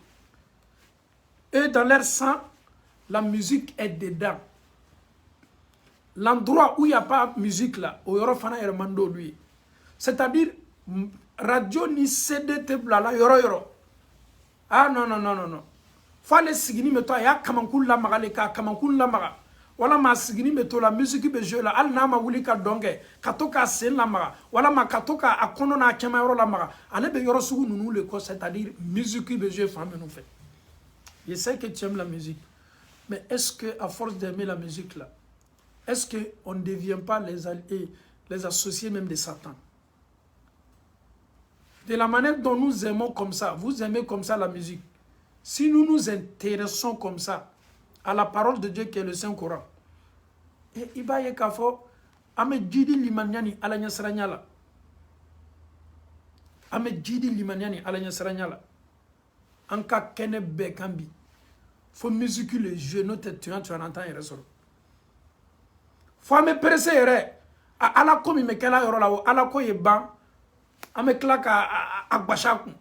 et dans leur sang la musique est dedans l'endroit où il y a pas musique là o yoro fana yere mando lui c'est-à-dire radio ni CD te blala yoro ah non. Fallait signi me toi ya kamankul la magale ka kamankul la maga. Wala ma signi me to la musique be jeu la al na ma wuli ka donge katoka sen la maga. Wala ma katoka akono na kema yoro la maga. Ale be yoro sugu nunu le ko c'est-à-dire musique be jeu femme nous fait. Je sais que tu aimes la musique. Mais est-ce que à force d'aimer la musique là, est-ce que on ne devient pas les associés même de Satan? De la manière dont nous aimons comme ça, vous aimez comme ça la musique. Si nous nous intéressons comme ça à la parole de Dieu qui est le Saint-Coran, et il va y avoir ame jidi limaniani ala nyasranyala. Ame jidi limaniani ala nyasranyala. an ka kɛnɛ bɛɛ kan bi fo musique le jeu n'o tɛ tu en entend yɛrɛ sɔrɔ fo an bɛ pressé yɛrɛ ala ko min bɛ kɛla yɔrɔ la o ala ko ye ban an bɛ tila ka a gbasa kun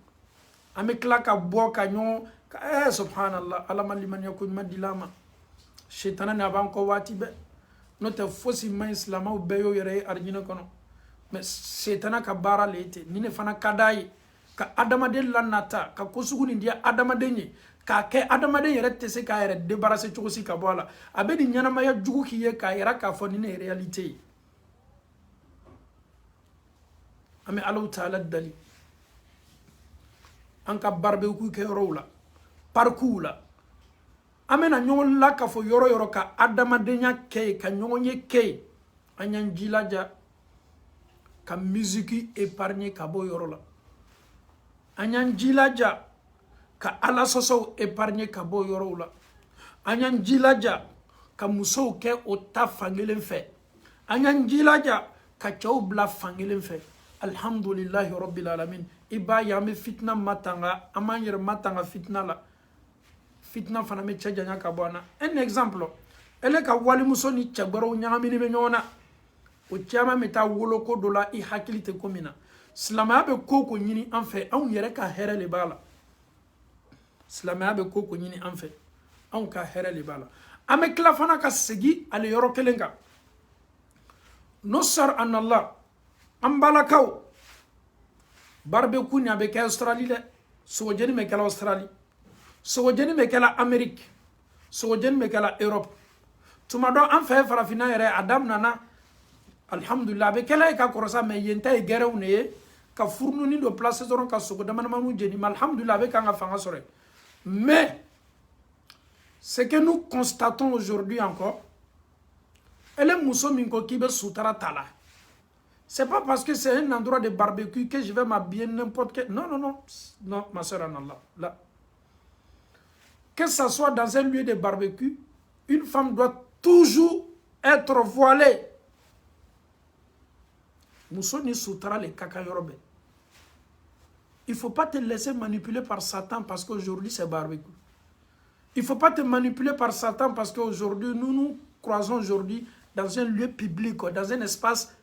an bɛ tila ka bɔ ka ɲɔgɔn subhanallah ala ma limaniya ko ɲuman di la ma shetana n'a b'an kɔ waati bɛɛ n'o tɛ fosi ma ɲi silamɛw bɛɛ y'o yɛrɛ ye arijinɛ kɔnɔ mais shetana ka baara le ye ten ni ne fana ka d'a ye ka adamaden lanata ka ko sugu nin di adamaden ye k'a kɛ adamaden yɛrɛ tɛ se k'a yɛrɛ débarrasser cogo si ka bɔ a la a bɛ nin ɲɛnamaya jugu k'i ye k'a yira k'a fɔ ni ne ye réalité ye an bɛ Alahu taala dali an ka barbecue kɛ yɔrɔw la parcours la an bɛna ɲɔgɔn la ka fɔ yɔrɔ yɔrɔ ka adamadenya kɛ ye ka ɲɔgɔn ye kɛ ye an y'an jilaja ka musique épargner ka bɔ yɔrɔ la an y'an jilaja ka ala sɔsɔw épargner ka bɔ yɔrɔw la an y'an jilaja ka musow kɛ o ta fankelen fɛ an y'an jilaja ka cɛw bila fankelen fɛ alhamdulillahi rabbil alamin i b'a ye an bɛ fitina matanga an b'an yɛrɛ matanga fitina la fitina fana bɛ cɛ janya ka bɔ an na un exemple ele ka walimuso ni cɛgbɛrɛw ɲagamini bɛ ɲɔgɔn na o caman bɛ taa wolo ko dɔ la i hakili tɛ ko min na silamɛya bɛ ko ko ɲini an fɛ anw yɛrɛ ka hɛrɛ de b'a la silamɛya bɛ ko ko ɲini an fɛ anw ka hɛrɛ de b'a la an bɛ tila fana ka segin ale yɔrɔ kelen kan nusar anallah an balakaw barbecue ni a bɛ kɛ Australie dɛ sogojeni bɛ kɛla Australie sogojeni bɛ kɛla Amérique sogojeni bɛ kɛla Europe tuma dɔ an fɛ farafinna yɛrɛ a daminɛna alhamdulillah a bɛ kɛla ye ka kɔrɔsa mais yen ta ye gɛrɛw de ye ka furununi dɔ place dɔrɔn ka sogo damadamani jeni mais alhamdulillah a bɛ kan ka fanga sɔrɔ mais ce que nous constatons aujourd'hui encore elle est muso min ko k'i bɛ sutara ta la c'est pas parce que c'est un endroit de barbecue que je vais m'habiller n'importe quel non non non non ma soeur en Allah là que ça soit dans un lieu de barbecue une femme doit toujours être voilée muso ni sutara le kaka yɔrɔ bɛɛ il faut pas te laisser manipuler par Satan parce qu'aujourd'hui c'est barbecue il faut pas te manipuler par Satan parce qu'aujourd'hui nous nous croisons aujourd'hui dans un lieu public dans un espace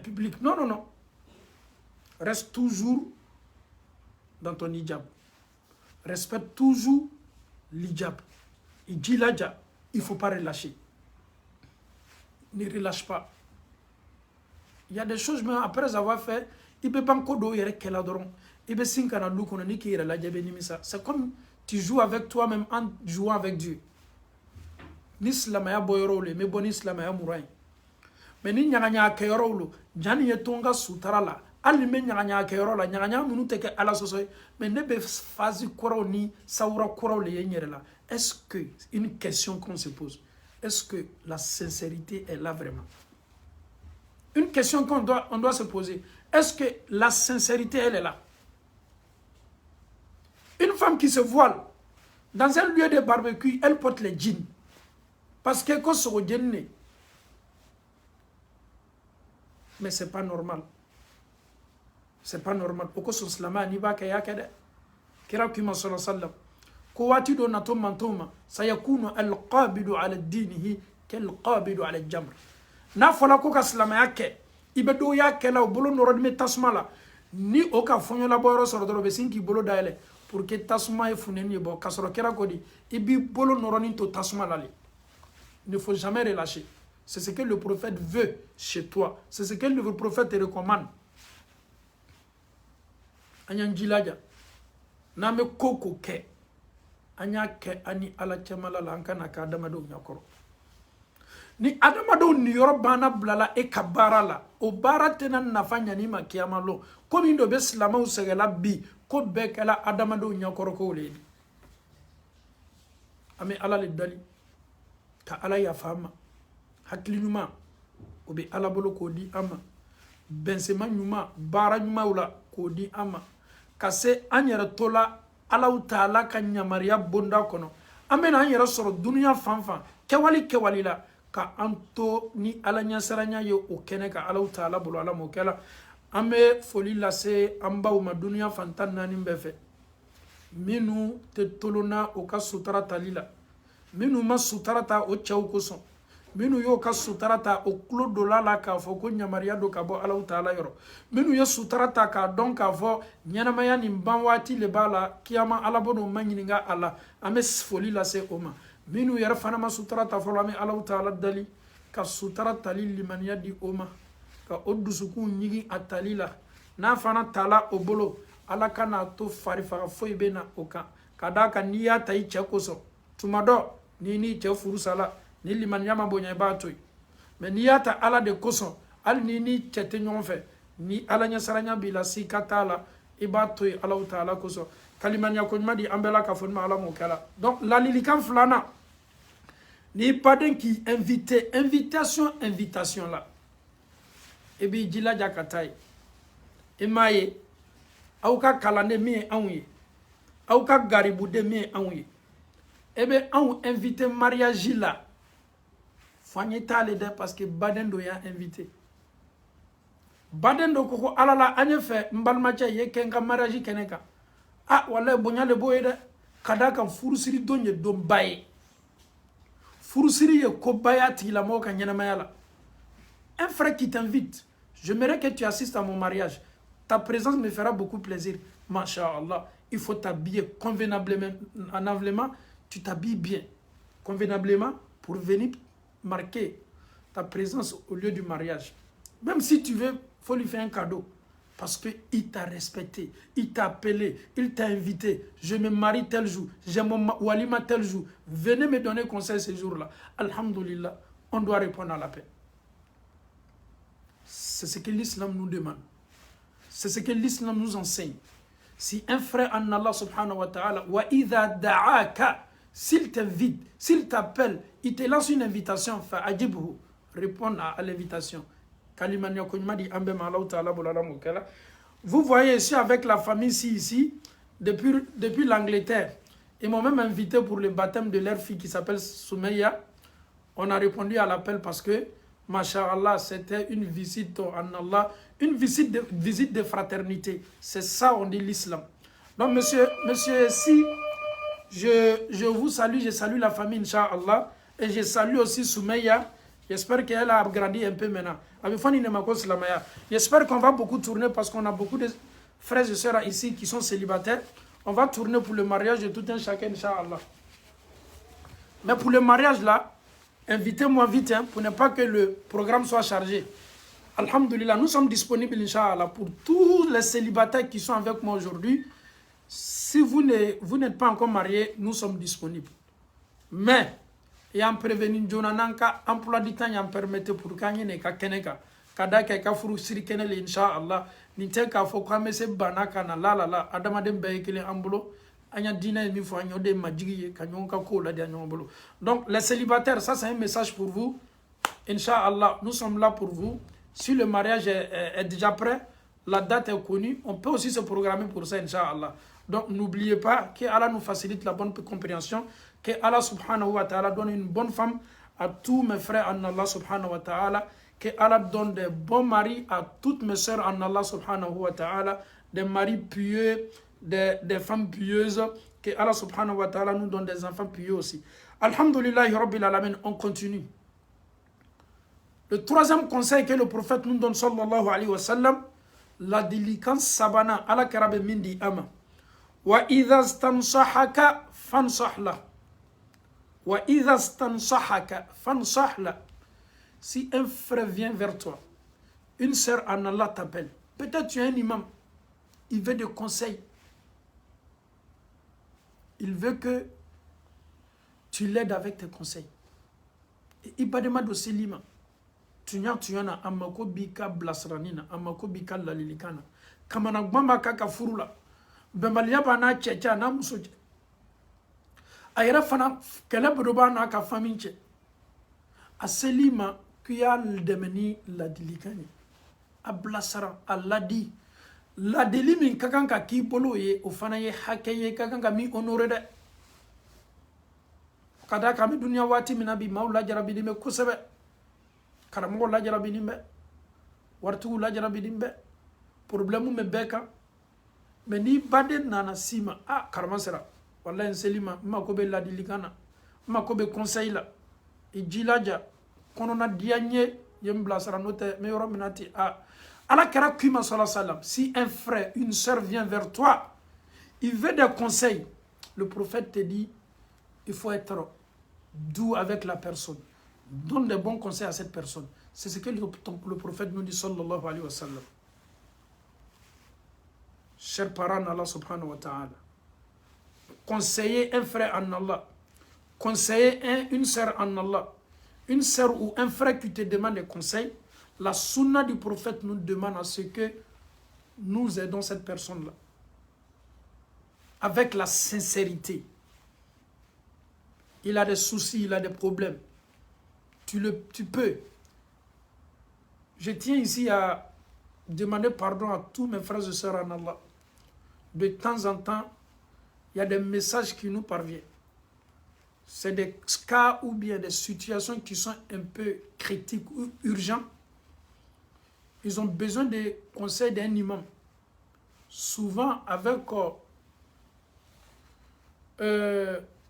public non non non reste toujours dans ton hijab respecte toujours l'hijab ijilaja il faut pas relâcher ne relâche pas. Il y a des choses, mais après avoir fait, il peut pas encore kela doron. Il peut sinkana lu kono ni ki la jabe ni misa. C'est comme tu joues avec toi-même en jouant avec Dieu. Ni islamaya boyoro le, mais bon islamaya murai. Mais ni nyaganya kayoro lo, jani yetonga sutara la. Ali me nyaganya kayoro la, nyaganya munu teke ala sosoy, mais ne be fazi koro ni saura koro le yenyere la. Est-ce que une question qu'on se pose, est-ce que la sincérité est là vraiment? Une question qu'on doit se poser. Est-ce que la sincérité, elle est là? Une femme qui se voile dans un lieu de barbecue, elle porte les jeans. Parce que quand c'est au jean, mais c'est pas normal. C'est pas normal. Pourquoi son slama ni ba kaya kede? Kira kuma sallallahu alaihi wasallam. Ko wati do na to mantoma sayakunu alqabidu ala dinihi kalqabidu ala jamr. Na fola ko ka silamaya kɛ i bɛ dɔw y'a kɛ la o bolo nɔrɔ bɛ tasuma la ni o ka fɔɲɔla bɔ yɔrɔ sɔrɔ dɔrɔn o bɛ sin k'i bolo dayɛlɛ pour que tasuma ye funtɛni ye bɔ ka sɔrɔ kɛra ko di i b'i bolo nɔrɔnin to tasuma la le. Il ne faut jamais relâcher. C'est ce que le prophète veut chez toi. C'est ce que le prophète te recommande. An y'an jilaja n'an bɛ ko ko kɛ an y'a kɛ an ni ala cɛmala la an kana kɛ adamadenw ɲɛkɔrɔ. Ni adamadenw ni yɔrɔ banna bilala e ka baara la o baara tɛna nafa ɲani ma kiyama lon ko min dɔ bɛ silamɛw sɛgɛla bi ko bɛɛ kɛla adamadenw ɲɛkɔrɔ kow le ye an bɛ ala le dali ka ala yafa an ma hakili ɲuman o bɛ ala bolo k'o di an ma bɛnsema ɲuman baara ɲumanw la k'o di an ma ka se an yɛrɛ to la alaw taala ka yamariya bonda kɔnɔ an bɛna an yɛrɛ sɔrɔ duniya fan fan kɛwali la ka an to ni ala ɲɛsiranya ye o kɛnɛ ka alaw taala bolo ala m'o kɛla an bɛ foli lase an baw ma duniya fantan naani bɛɛ fɛ minnu tɛ tolonna o ka sutara tali la, minnu ma sutara ta o cɛw kosɔn, minnu y'o ka sutara ta o tulo donna la k'a fɔ ko yamariya don ka bɔ Alahu Taala yɔrɔ, minnu ye sutara ta k'a dɔn k'a fɔ ɲɛnamaya nin ban waati le b'a la, kiyama Ala b'o ma ɲininka a la, an bɛ foli lase o ma. Minnu yɛrɛ fana ma sutara ta fɔlɔ, an bɛ Alahu Taala dali ka sutara tali limaniya di o ma, ka o dusukun ɲigi a tali la, n'a fana tala o bolo Ala ka n'a to farifaga foyi bɛ na o kan, ka d'a kan n'i y'a ta i cɛ kosɔn tuma dɔ n'i cɛ furusala ni limaniya ma bonya i b'a to yen, mais n'i y'a ta Ala de kosɔn hali ni cɛ tɛ ɲɔgɔn fɛ, ni Ala ɲɛsaranya b'i la si ka t'a la i b'a to yen Alahu Taala kosɔn. Ka limaniya ko ɲuman di an bɛɛ la ka fɔ ni Ala m'o kɛ la. Donc ladilikan filanan, n'i baden k'i invité invitation la, i b'i jilaja ka taa yen. I m'a ye aw ka kalanden min ye anw ye, aw ka garibuden min ye anw ye, e bɛ anw invité mariage la, fo an ye t'ale dɛ parce que baden dɔ y'a invité. Baden dɔ ko Ala la an ye fɛ n balimacɛ ye kɛ n ka mariage kɛnɛ kan. Walahi bonya le b'o ye dɛ, ka d'a kan furusiri don ye donba ye. Furusiri ye koba y'a tigilamɔgɔ ka ɲɛnamaya la. Un frère qui t'invite, j'aimerais que tu assistes à mon mariage. Ta présence me fera beaucoup plaisir. Masha'Allah, il faut t'habiller convenablement. Tu t'habilles bien, convenablement, pour venir marquer ta présence au lieu du mariage. Même si tu veux, il faut lui faire un cadeau. Parce qu'il t'a respecté, il t'a appelé, il t'a invité. Je me marie tel jour, j'ai mon walima tel jour. Venez me donner conseil ce jour-là. Alhamdulillah, on doit répondre à l'appel. C'est ce que l'islam nous demande. C'est ce que l'islam nous enseigne. Si un frère en Allah subhanahu wa ta'ala, wa idha da'aka, s'il t'invite, s'il t'appelle, il te lance une invitation, fa'ajibhu, répondre à l'invitation. Vous voyez ici avec la famille ici, depuis l'Angleterre, ils m'ont même invité pour le baptême de leur fille qui s'appelle Soumeya. On a répondu à l'appel parce que, Masha'Allah, c'était une visite en Allah, une visite de fraternité. C'est ça, on dit l'islam. Donc, monsieur, si je vous salue, je salue la famille, Inch'Allah, et je salue aussi Soumeya. J'espère qu'elle a grandi un peu maintenant. J'espère qu'on va beaucoup tourner parce qu'on a beaucoup de frères et sœurs ici qui sont célibataires. On va tourner pour le mariage de tout un chacun, Inch'Allah. Mais pour le mariage là, invitez-moi vite pour ne pas que le programme soit chargé. Alhamdulillah, nous sommes disponibles, Inch'Allah, pour tous les célibataires qui sont avec moi aujourd'hui. Si vous n'êtes pas encore mariés, nous sommes disponibles. Mais, et en prévenir Jonananka, emploi du temps, y en permettre pour gagner les kakeneka. Kada keka furu siri kenele, Inch'Allah. Nite ka fo kwa mese banaka na la. Adama dem beekele ambulo. Anya dina et mi fo anyo de majigi kanyon ka ko la de anyon ambulo. Donc, les célibataires, ça c'est un message pour vous. Inch'Allah, nous sommes là pour vous. Si le mariage est déjà prêt, la date est connue, on peut aussi se programmer pour ça, Inch'Allah. Donc, n'oubliez pas que Allah nous facilite la bonne compréhension, que Allah subhanahu wa ta'ala donne une bonne femme à tous mes frères en Allah subhanahu wa ta'ala, que Allah donne des bons maris à toutes mes sœurs en Allah subhanahu wa ta'ala, des maris pieux, des femmes pieuses, que Allah subhanahu wa ta'ala nous donne des enfants pieux aussi. Alhamdulillah, Rabbil Alamin, on continue. Le troisième conseil que le prophète nous donne, sallallahu alayhi wa sallam, la délicatesse sabana ala karabe mindi ama. Wa idha stansahaka fansahla. Wa idha stansahaka fansahla. Si un frère vient vers toi, une sœur en Allah t'appelle, peut-être tu es un imam, il veut des conseils. Il veut que tu l'aides avec tes conseils. Et il pas demande aussi l'imam. Tunyana amako bika blasranina amako bika lalilikana kamana gbamba kaka furula bembalia bana checha na musoje ayra fana kele bodoba na ka faminche aselima kuyal demeni ladilikani ablasara alladi ladeli kakanka ki bolo ye o fana ye hakeye kakanka mi honore de kada kami dunya wati minabi maula jarabi me kusebe karamogo lajarabi nimbe wartugu lajarabi nimbe problème me beka mais ni bade nana sima ah karama sera wallahi selima ma ko be ladilikana ma ko be conseil la e jilaja kono na dianye yembla sera note me yoro minati ah ala kara kuma sallallahu alayhi wa sallam. Si un frère une sœur vient vers toi, il veut des conseils, le prophète te dit il faut être doux avec la personne, donne des bons conseils à cette personne. C'est ce que le prophète nous dit sallallahu alayhi wa sallam. Chers parents d'Allah subhanahu wa ta'ala, conseiller un frère en Allah, conseiller une sœur en Allah, une sœur ou un frère qui te demande des conseils, la sunna du prophète nous demande à ce que nous aidons cette personne-là avec la sincérité. Il a des soucis, il a des problèmes. Tu peux. Je tiens ici à demander pardon à tous mes frères et sœurs en Allah. De temps en temps, il y a des messages qui nous parviennent. C'est des cas ou bien des situations qui sont un peu critiques ou urgentes. Ils ont besoin des conseils d'un imam. Souvent avec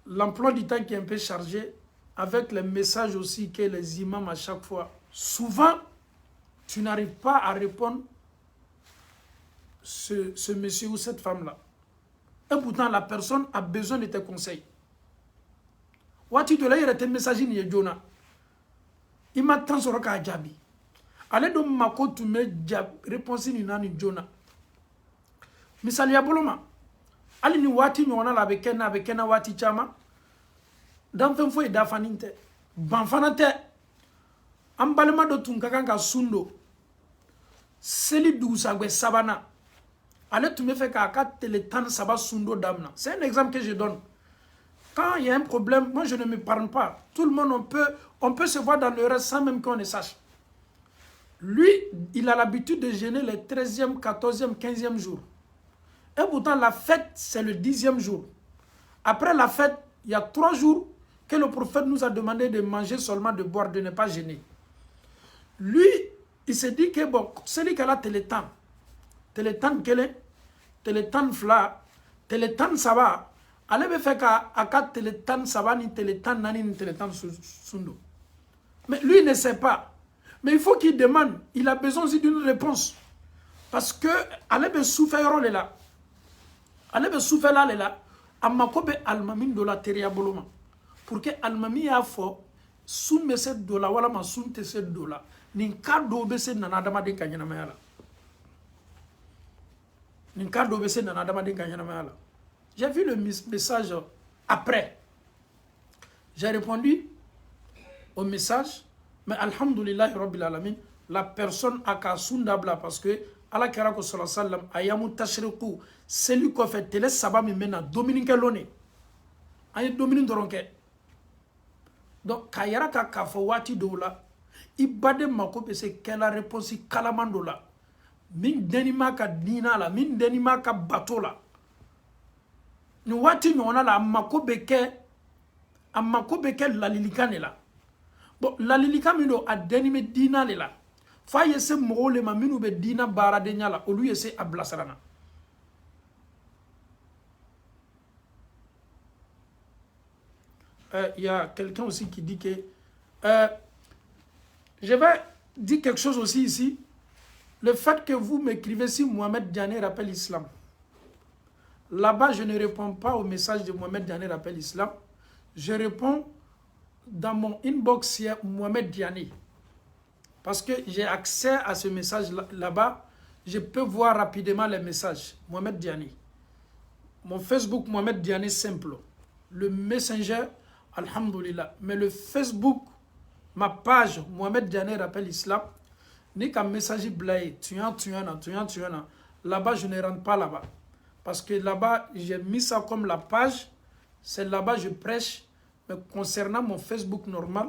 l'emploi du temps qui est un peu chargé, avec les messages aussi que les imams à chaque fois. Souvent, tu n'arrives pas à répondre ce monsieur ou cette femme-là. Et pourtant, la personne a besoin de tes conseils. Wati de là, il y a des messages ni Jona. Il m'a transformé à Djabi. Allez donc ma côte tu me réponse ni nani Jona. Misali ya boloma. Ali ni wati ni wana la bekena wati chama. Dan fen fo da faninte. Ban fanate. Ambalema do tunkaka sundo. Seli dousa gwe sabana. Allez tu me fais kaka télétan saba sundo damna. C'est un exemple que je donne. Quand il y a un problème, moi je ne me parle pas. Tout le monde, on peut se voir dans le reste sans même qu'on ne sache. Lui, il a l'habitude de jeûner les 13e, 14e, 15e jours. Et pourtant, la fête, c'est le 10e jour. Après la fête, il y a 3 jours que le prophète nous a demandé de manger seulement, de boire, de ne pas jeûner. Lui, il s'est dit que bon, celui qui a la télétan qu'elle est, télétan fla, télétan ça va. Allez me faire qu'à télétan ça va, ni télétan nani, ni télétan sundo. Mais lui, il ne sait pas. Mais il faut qu'il demande. Il a besoin aussi d'une réponse. Parce que, allez me souffrir là. Allez me souffrir là. Amakobe almamin de la teria boloma. Pour que almami a fort, sous me cette dola, wala ma sous te cette dola. Ninka dobe se nanadama de kanyana mayala. Ninka dobe se nanadama de kanyana mayala. J'ai vu le message après. J'ai répondu au message. Mais alhamdulillah rabbil alamin, la personne a qu'à soundabla parce que Allah karako sallallahu alayhi wa sallam ayamu tashriqu celui qui fait télé sabah mi mena dominique lone ay dominique doronke donc kayara ka kafo wati dola ibade mako be se kala réponse kalamandola min denima ka dina la min denima ka batola ni wati nyona la mako be ke lalilikane la. Bon, la lilika mino a denime dina le la. Fa yese moro le ma minu be dina bara de nyala. Olu yese ablasarana. Il y a quelqu'un aussi qui dit que... je vais dire quelque chose aussi ici. Le fait que vous m'écrivez si Mohamed Diané rappelle l'islam. Là-bas, je ne réponds pas au message de Mohamed Diané rappelle l'islam. Je réponds... dans mon inbox, il y a Mohamed Diané. Parce que j'ai accès à ce message là-bas. Je peux voir rapidement les messages. Mohamed Diané. Mon Facebook, Mohamed Diané simple. Le Messenger, Alhamdulillah. Mais le Facebook, ma page, Mohamed Diané rappelle l'islam. Ni qu'un message blaye. Là-bas, je ne rentre pas là-bas. Parce que là-bas, j'ai mis ça comme la page. C'est là-bas je prêche. Mais concernant mon Facebook normal,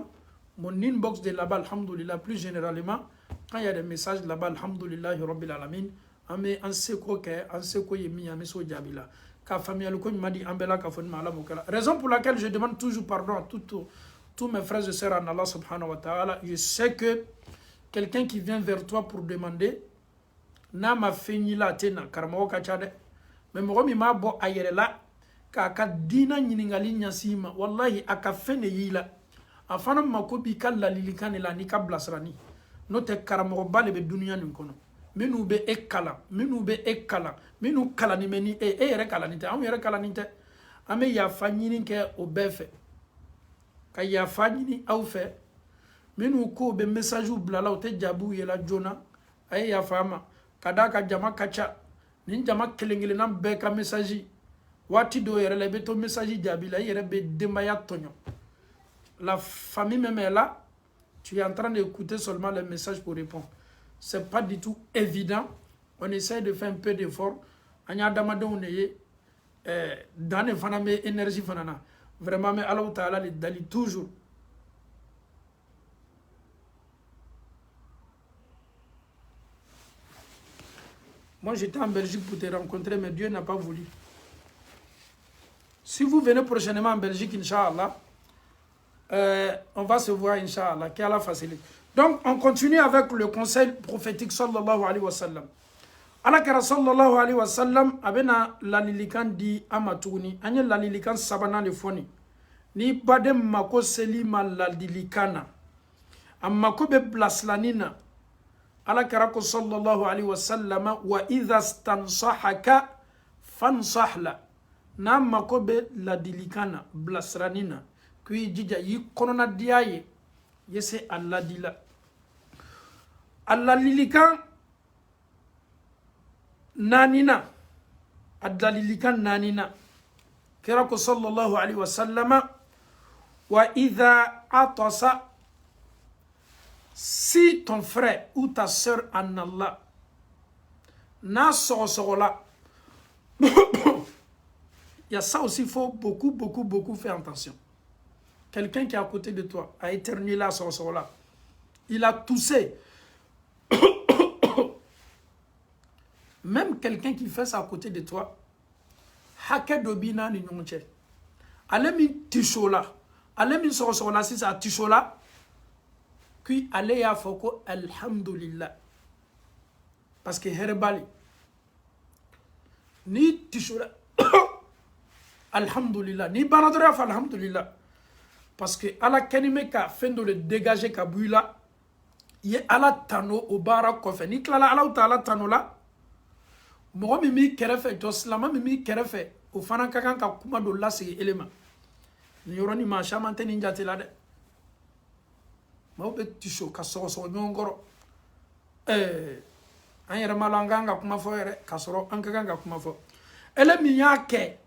mon inbox de là-bas, alhamdoulilah, plus généralement, quand il y a des messages là-bas, alhamdoulilah, rabbil alamin, on sait quoi yemi, on sait jabila. Ka famille alko m'a dit ambela ka fon mala mokala. Raison pour laquelle je demande toujours pardon à tous mes frères et sœurs en Allah subhanahu wa ta'ala. Je sais que quelqu'un qui vient vers toi pour demander, na ma fini la tena karamo ka chade, mais mɔgɔ min m'a bɔ a yɛrɛ la k'a ka diina ɲiningali ɲasi ma wallahi a ka fɛn de y'i la a fana mako b'i ka ladilikan de la n'i ka bilasirani n'o tɛ karamɔgɔba de bɛ duniya nin kɔnɔ minnu bɛ e kalan minnu bɛ e kalan minnu kalannen bɛ ni e yɛrɛ kalannen tɛ anw yɛrɛ kalannen tɛ an bɛ yafa ɲini kɛ o bɛɛ fɛ ka yafa ɲini aw fɛ minnu ko bɛ message bilala u tɛ jaabiw yela joona a ye yafa ma ka d'a ka jama ka ca nin jama kelen-kelenna bɛɛ ka message waati dɔw yɛrɛ la i bɛ to message jaabi la i yɛrɛ bɛ denbaya tɔɲɔ la famille même est là tu es en train d'écouter seulement les messages pour répondre c'est pas du tout évident on essaie de faire un peu d'effort an y'a adamadenw de ye dan de fana bɛ énergie fana na vraiment mais Allahu Taala le dali toujours moi j'étais en Belgique pour te rencontrer mais Dieu n'a pas voulu. Si vous venez prochainement en Belgique, Inch'Allah, on va se voir, Inch'Allah, qu'Allah facilite. Donc, on continue avec le conseil prophétique, sallallahu alayhi wa sallam. Alakara sallallahu alayhi wa sallam, abena lalilikan di amatuni, anye lalilikan sabana le foni. Ni bade mako selima lalilikana. Amako be blaslanina. Alakara sallallahu alayhi wa sallam, wa idha stansahaka fansahla. Na mako be ladilikana blasranina kui jija yi konona diaye yese alladila allalilikan nanina adalilikan nanina kirako sallallahu alaihi wasallama wa idha atasa si ton frère ou ta sœur en Allah na sogola. Il y a ça aussi, il faut beaucoup faire attention. Quelqu'un qui est à côté de toi a éternué là, là. Il a toussé. Même quelqu'un qui fait ça à côté de toi, hake dobina ni nyonche. Allez mi tishola. Allez mi là, si ça tishola. Puis allez ya foko alhamdulillah. Parce que herbali. Ni tishola. Alhamdulillah. Ni banadra fa alhamdulillah. Parce que ala kenime ka fendo le dégager ka buila. Ye ala tano o bara kofe. Ni klala ala ta'ala tano la. Mo mi kerefe to slama mi kerefe o fana kakan ka kuma do lasi elema. Ni yoroni ma shamante ni njati la de. Ma be tisho ka so nyongoro. An yere malanga nga kuma fo yere ka soro an kakan ka kuma fo. Ele mi yake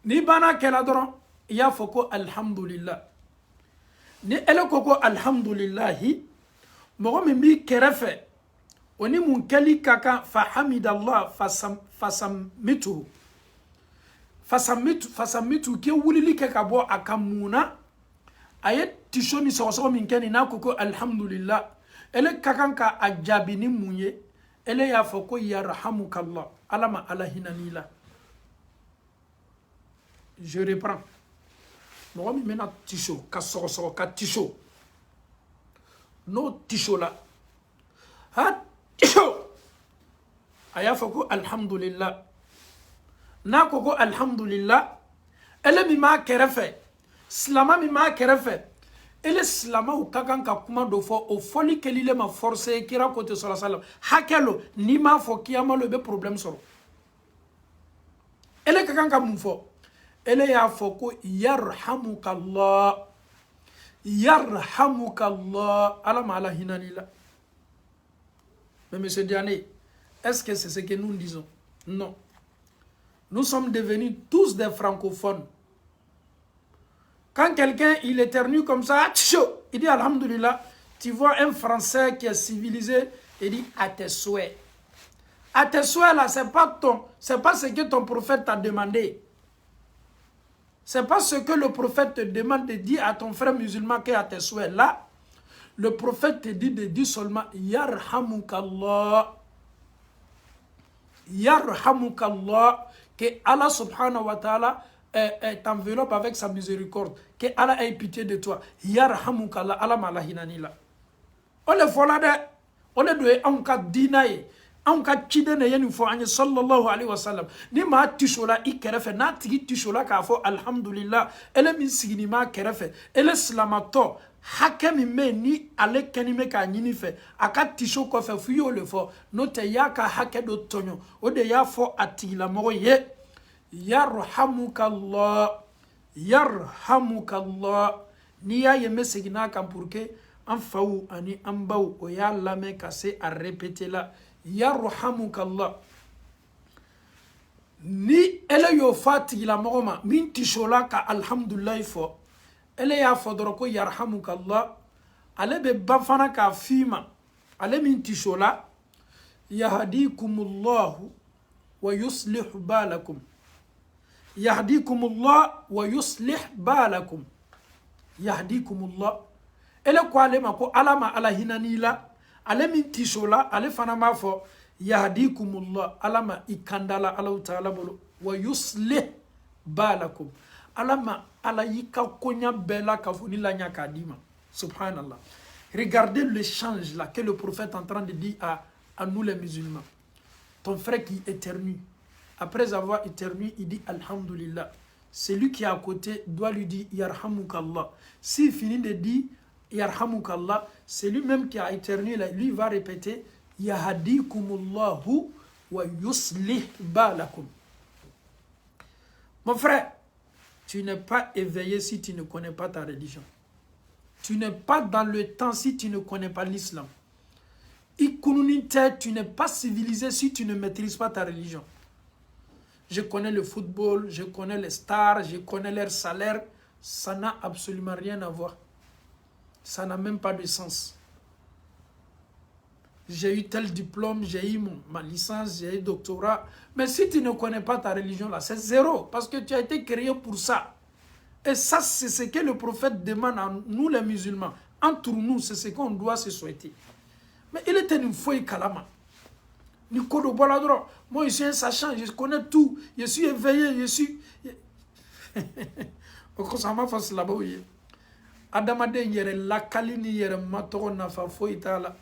ni bana kela doron ya foko alhamdulillah ni ele koko alhamdulillah mo mi bi kerefe oni mun kali kaka fa hamidallah fasamitu ke wulili ke ka bo akamuna ayet tishoni so min keni na koko alhamdulillah ele kakan ka ajabini munye ele ya foko yarhamukallah alama alahinanila. Je reprends. Moi, je mets un tisho, ka tisho. No tisho là. Ha tisho. Aya foko alhamdulillah. Na koko alhamdulillah. Ele mi ma kerefe. Slama mi ma kerefe. Ele slama ou kakan ka kuma do fo o foli kelile ma forcé kira kote sallallahu alayhi wa sallam. Hakelo ni ma fo kiyama le be problème soro. Ele kakan ka mun fo. Ele ya foko yarhamukallah. Yarhamukallah. Alama ala hinanila. Mais monsieur Diané, est-ce que c'est ce que nous disons? Non. Nous sommes devenus tous des francophones. Quand quelqu'un il éternue comme ça, il dit alhamdulillah. Tu vois un Français qui est civilisé, il dit à tes souhaits. À tes souhaits là, c'est pas ce que ton prophète t'a demandé. C'est pas ce que le prophète te demande de dire à ton frère musulman qui est à tes souhaits. Là, le prophète te dit de dire seulement yarhamukallah. Yarhamukallah. Que Allah subhanahu wa ta'ala t'enveloppe avec sa miséricorde. Que Allah ait pitié de toi. Yarhamukallah. Allah malahinanila. On le voit là. ole do anka dinaye anka kidene yani fo anye sallallahu alaihi wasallam ni ma tishola ikerefe na tigi tishola ka fo alhamdulillah ele min sigini ma kerefe ele slamato hakemi me ni ale kenime ka nyini fe aka tisho ko fe fuyo le fo no te yaka hake do tonyo o de ya fo atila mo ye yarhamukallah ni ya yeme sigina kan pour que en faou ani en baou o ya lame kase à répéter là yarhamukallah ni ele yo fati la mogoma min tishola ka alhamdulillah fo ele ya fodoro ko yarhamukallah ale be bafana ka fima ale min tishola yahdikumullah wa yuslih balakum yahdikumullah wa yuslih balakum yahdikumullah ele ko ale ma ko alama ala hinanila ale min tishola ale fana ma fo yahdikumullah alama ikandala Allah ta'ala bolo wa yuslih balakum alama ala yika konya bela kafuni la nyaka dima subhanallah. Regardez l'échange là que le prophète est en train de dire à nous les musulmans. Ton frère qui éternue, après avoir éternué, il dit alhamdulillah. Celui qui est à côté doit lui dire yarhamukallah. S'il finit de dire yarhamukallah, c'est lui-même qui a éternué là, lui va répéter yahdikumullahu wa yuslih balakum. Mon frère, tu n'es pas éveillé si tu ne connais pas ta religion. Tu n'es pas dans le temps si tu ne connais pas l'islam. Tu n'es pas civilisé si tu ne maîtrises pas ta religion. Je connais le football, je connais les stars, je connais leur salaire. Ça n'a absolument rien à voir. Ça n'a même pas de sens. J'ai eu tel diplôme, j'ai eu ma licence, j'ai eu doctorat. Mais si tu ne connais pas ta religion, là, c'est zéro. Parce que tu as été créé pour ça. Et ça, c'est ce que le prophète demande à nous, les musulmans. Entre nous, c'est ce qu'on doit se souhaiter. Mais il était une feuille kalama. Nicodo Boladro. Moi, je suis un sachant, je connais tout. Je suis éveillé, je suis... Ça m'a fait là-bas. Adamade yere lakali ni yere matoro na fa feuille tala.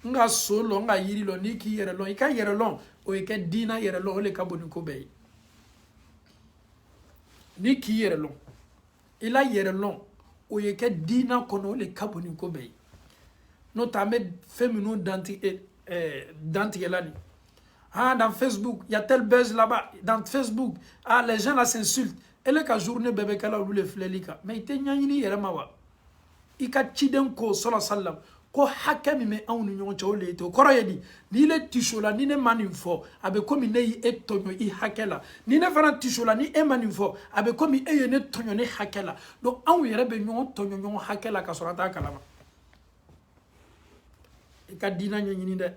Nga solo nga yiri lo ni ki yere lo ika yere lo o ike dina yere lo ole kaboni ko be ni ki yere lo ila yere lo o ike dina kono ole kaboni ko be notamment féminin danti elani ah dans Facebook il y a tel buzz là-bas dans Facebook ah les gens là s'insultent et le ka journée bébé kala ou le flelika mais ite nyani yere mawa ika chiden ko sallallahu alaihi wasallam ko hakami me awnu nyon chawle to koro yedi ni le tishola ni ne manifo abe komi ne yi etonyo I hakela ni ne fana tishola ni e manifo abe komi e ne tonyo ne hakela donc awu yere be nyon tonyo nyon hakela ka sorata kalama e ka dina nyini de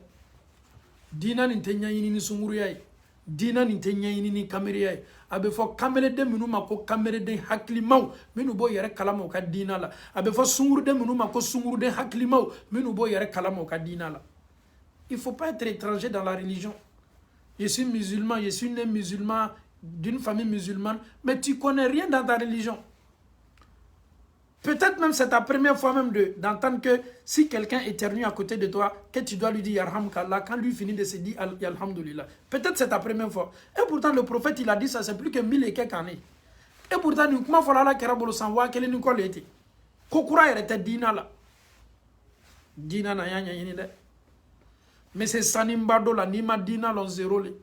dina ni tenya yini ni sunguru yai dina ni tenya yini ni kamere yai abe fo kamere de minu mako kamere de haklimaw minu bo yere kalamo ka dina la abe fo sunguru de minu mako sunguru de haklimaw minu bo yere kalamo ka dina la. Il faut pas être étranger dans la religion. Je suis musulman, je suis né musulman d'une famille musulmane, mais tu connais rien dans ta religion. Peut-être même c'est ta première fois même d'entendre que si quelqu'un éternue à côté de toi, que tu dois lui dire Yarhamkallah, quand lui finit de se dire Alhamdulillah. Peut-être c'est ta première fois. Et pourtant le prophète il a dit ça, c'est plus que 1000 et quelques années. Et pourtant nous comment faut la kerabolo sanwa quel nous colle était. Kokura était dina là. Dina na yanya yini de. Mais c'est Sanimbado la nima dina lon zéro le.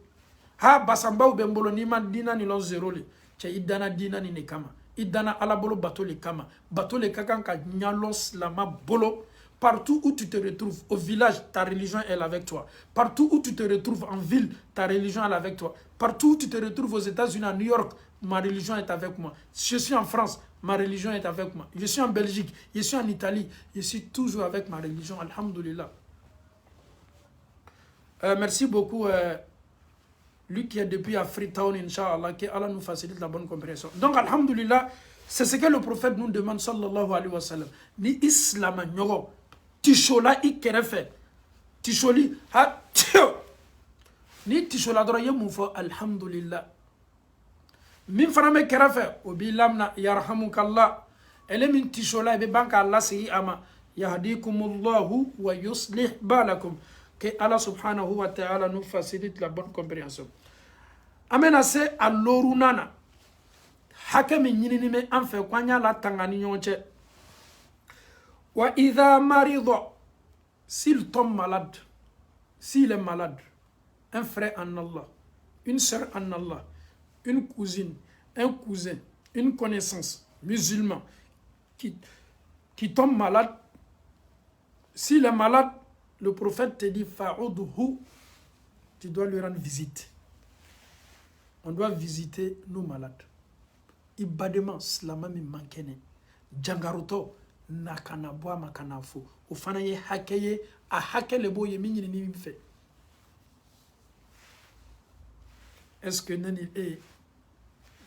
Ha basamba ou bembolo nima dina ni lon zéro le. Che idana dina ni nekama. Idana alabolo bateau le kama. Bateau le kakanka nyalos lama bolo. Partout où tu te retrouves, au village, ta religion est avec toi. Partout où tu te retrouves en ville, ta religion est avec toi. Partout où tu te retrouves aux États-Unis, à New York, ma religion est avec moi. Je suis en France, ma religion est avec moi. Je suis en Belgique, je suis en Italie, je suis toujours avec ma religion. Alhamdulillah. Merci beaucoup. Lui qui est depuis à Freetown, Inch'Allah, que Allah nous facilite la bonne compréhension. Donc, alhamdulillah, c'est ce que le prophète nous demande, sallallahu alayhi wa sallam. Ni islam nyogo, tishola ikerefe, tisholi, ha, tio. Ni tishola dora yemufo, alhamdulillah. Min farame kerefe, obi lamna, yarhamukallah. Ele min tishola, ebe banka Allah sihi ama. Yahdikumullahu wa yuslih balakum. Que Allah subhanahu wa ta'ala nous facilite la bonne compréhension. Amena se a lorunana. Hake mi nyinini me anfe kwanya la tangani nyonche. Wa idha marido. S'il tombe malade, s'il est malade, un frère en Allah, une sœur en Allah, une cousine, un cousin, une connaissance musulman qui tombe malade, s'il est malade, le prophète te dit fa'udhu, tu dois lui rendre visite. On doit visiter nos malades. Ibadement, slama mi mankene. Djangaruto, nakana boa makana fo. Ufana ye hakeye, a hake lebo ye minyi ni mfe. Est-ce que nani e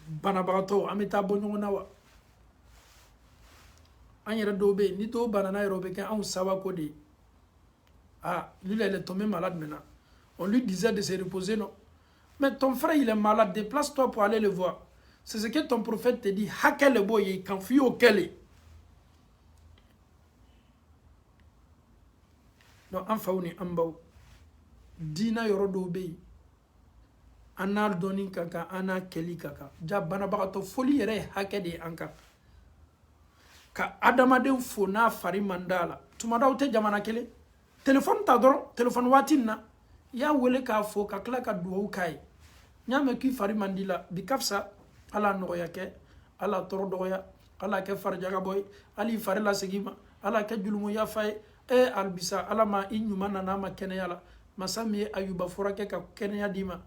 banabarato amita bonyo nawa? Anyere dobe, ni to banana robe kan an sawa kode. Ah, lui il est tombé malade maintenant. On lui disait de se reposer, non? Mais ton frère il est malade, déplace-toi pour aller le voir. C'est ce que ton prophète te dit. Hake le boye, kan fuyo kele. Donc, en fauni ambao. Dina yoro dobe. Anal doni kaka, ana keli kaka. Ja banabagato foli yere hake de anka. Ka adamaden fo na fari mandala. Tumadaw te jamana kele. Téléphone ta doro, téléphone watin na. Ya wele ka fo ka kla ka duwa kai. Nyame ki fari mandila bikafsa ala noya ke, ala toro doya, ala ke farjaga boy, ali fari la segima, ala ke julumu ya fay e albisa ala ma inyuma na ma kene yala. Masami ayuba forake ka kene ya dima.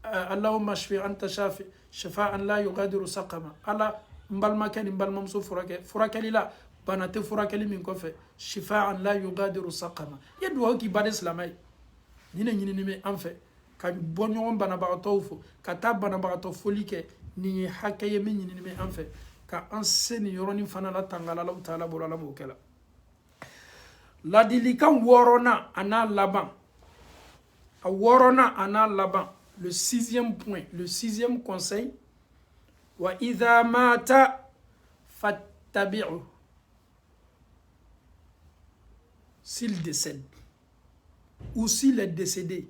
Allahumma shfi anta shafi, shifaan la yugadiru saqama. Ala mbalma ken mbalma mso forake lila banate forake li min ko fe shifaan la yugadiru saqama. Yedwa ki bade islamay. Nyine me anfe ka bonyon banabagato fo ka ta banabagato folike ni hakaye min nyine me anfe ka anseni yoroni fana la tangala la taala bolala bokela. La dilikan worona ana laban. A worona ana laban. Le sixième point, le sixième conseil. Wa idha mata fattabi'u. S'il décède ou s'il est décédé,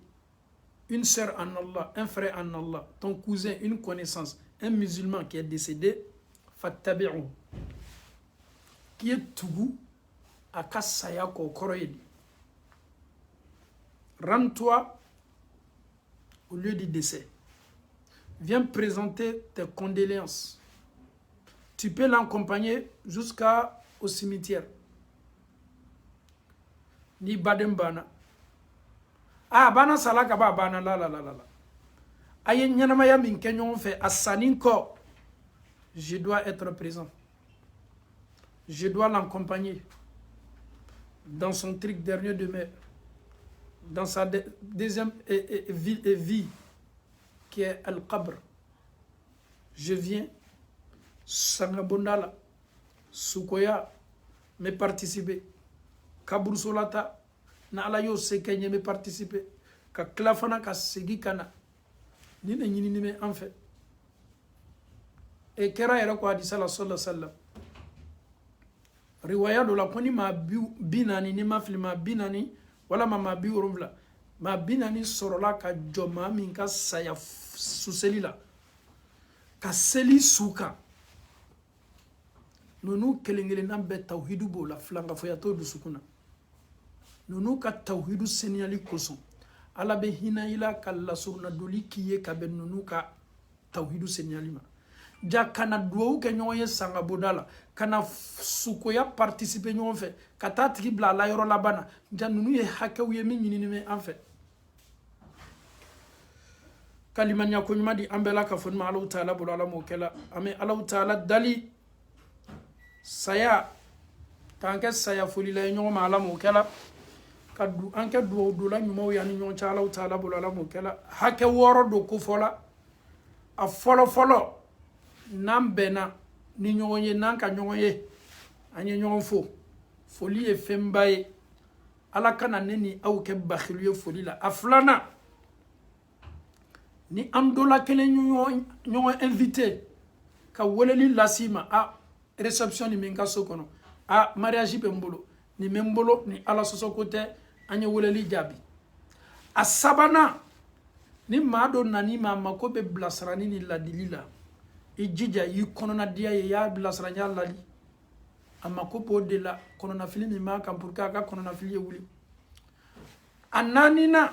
une sœur en Allah, un frère en Allah, ton cousin, une connaissance, un musulman qui est décédé, fattabi'u. Qui est tougou à Kassaya Kokoroyedi. Rends-toi au lieu du décès. Viens présenter tes condoléances. Tu peux l'accompagner jusqu'au cimetière. Ni badembana. Ah, bana salaka ba bana la. Aye nyanamaya min kenyon fait asaninko. Je dois être présent. Je dois l'accompagner dans son truc dernier demeure, dans sa deuxième vie qui est Al-Qabr. Je viens, Sangabondala, Sukoya, me participer. Kabursolata, na ala yo sekenye me participer. Ka klafana ka segi kana. Ni ne nyini me en fait. Et kera era ko hadisa la sallallahu alaihi wasallam. Riwaya do la koni ma binani ni ma filma binani wala ma bi urumla. Ma binani sorola ka joma min ka saya suseli la. Ka seli suka. Nunu kelengele nambe tawhidu bo la flanga foyato du sukuna. Nunu ka tawhidu senyali koson. Ala be hina ila kala surna doli kiye ka ben nunu ka tawhidu senyali ma. Ja kana duo ke nyoye sanga bodala kana sukoya participer nyon fe kata tribla la yoro labana ja nunu ye hakaw ye min nyini me en fait kalimanya ko nyuma di ambela ka fon ma Allah taala bulala mo kala ame Allah taala dali saya tanke saya foli la nyon ma ala mo kala kadu anke duo do la nyuma ya ni nyon cha Allah taala bulala mo kala hake woro do ko fola a folo nambena ni nyonye nanka nyonye anye nyon foli e fembaye ala kana neni au ke bakhilu foli la aflana ni amdola kele nyon invité ka woleli lasima a réception ni minga sokono a mariage be mbolo ni membolo ni ala sosokote anye woleli jabi asabana ni mado nani ma mako be blasrani ni ladilila ijija yi konona dia ya blasranya lali amako bode la konona fili ni ma kan pour ka konona fili wuli ananina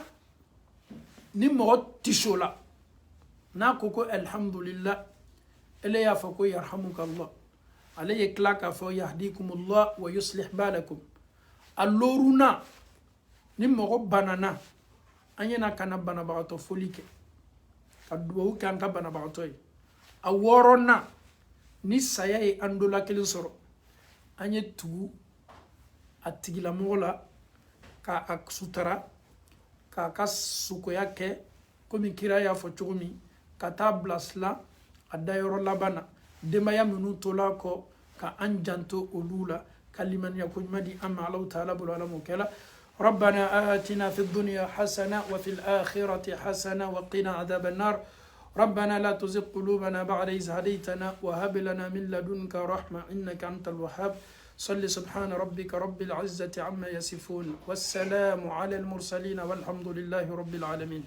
ni mo tishola na koko alhamdulillah ele ya fako yarhamukallah alayhi klaka fa yahdikumullah wa yuslih balakum alloruna ni mo banana anyena kana bana bagato folike kadwo kan ka bana bagato a worona ni saya e andola kelin soro anye tu atigila mola ka aksutara ka kasuko yake komi kiraya fo chugumi kata blasla adayoro labana demaya minutola ko ka anjanto olula kaliman yakun madi amma Allah ta'ala bul alamu kala ربنا آتنا في الدنيا حسنة وفي الآخرة حسنة وقنا عذاب النار ربنا لا تزغ قلوبنا بعد إذ هديتنا وهب لنا من لدنك رحمة إنك أنت الوهاب صل سبحان ربك رب العزة عما يصفون والسلام على المرسلين والحمد لله رب العالمين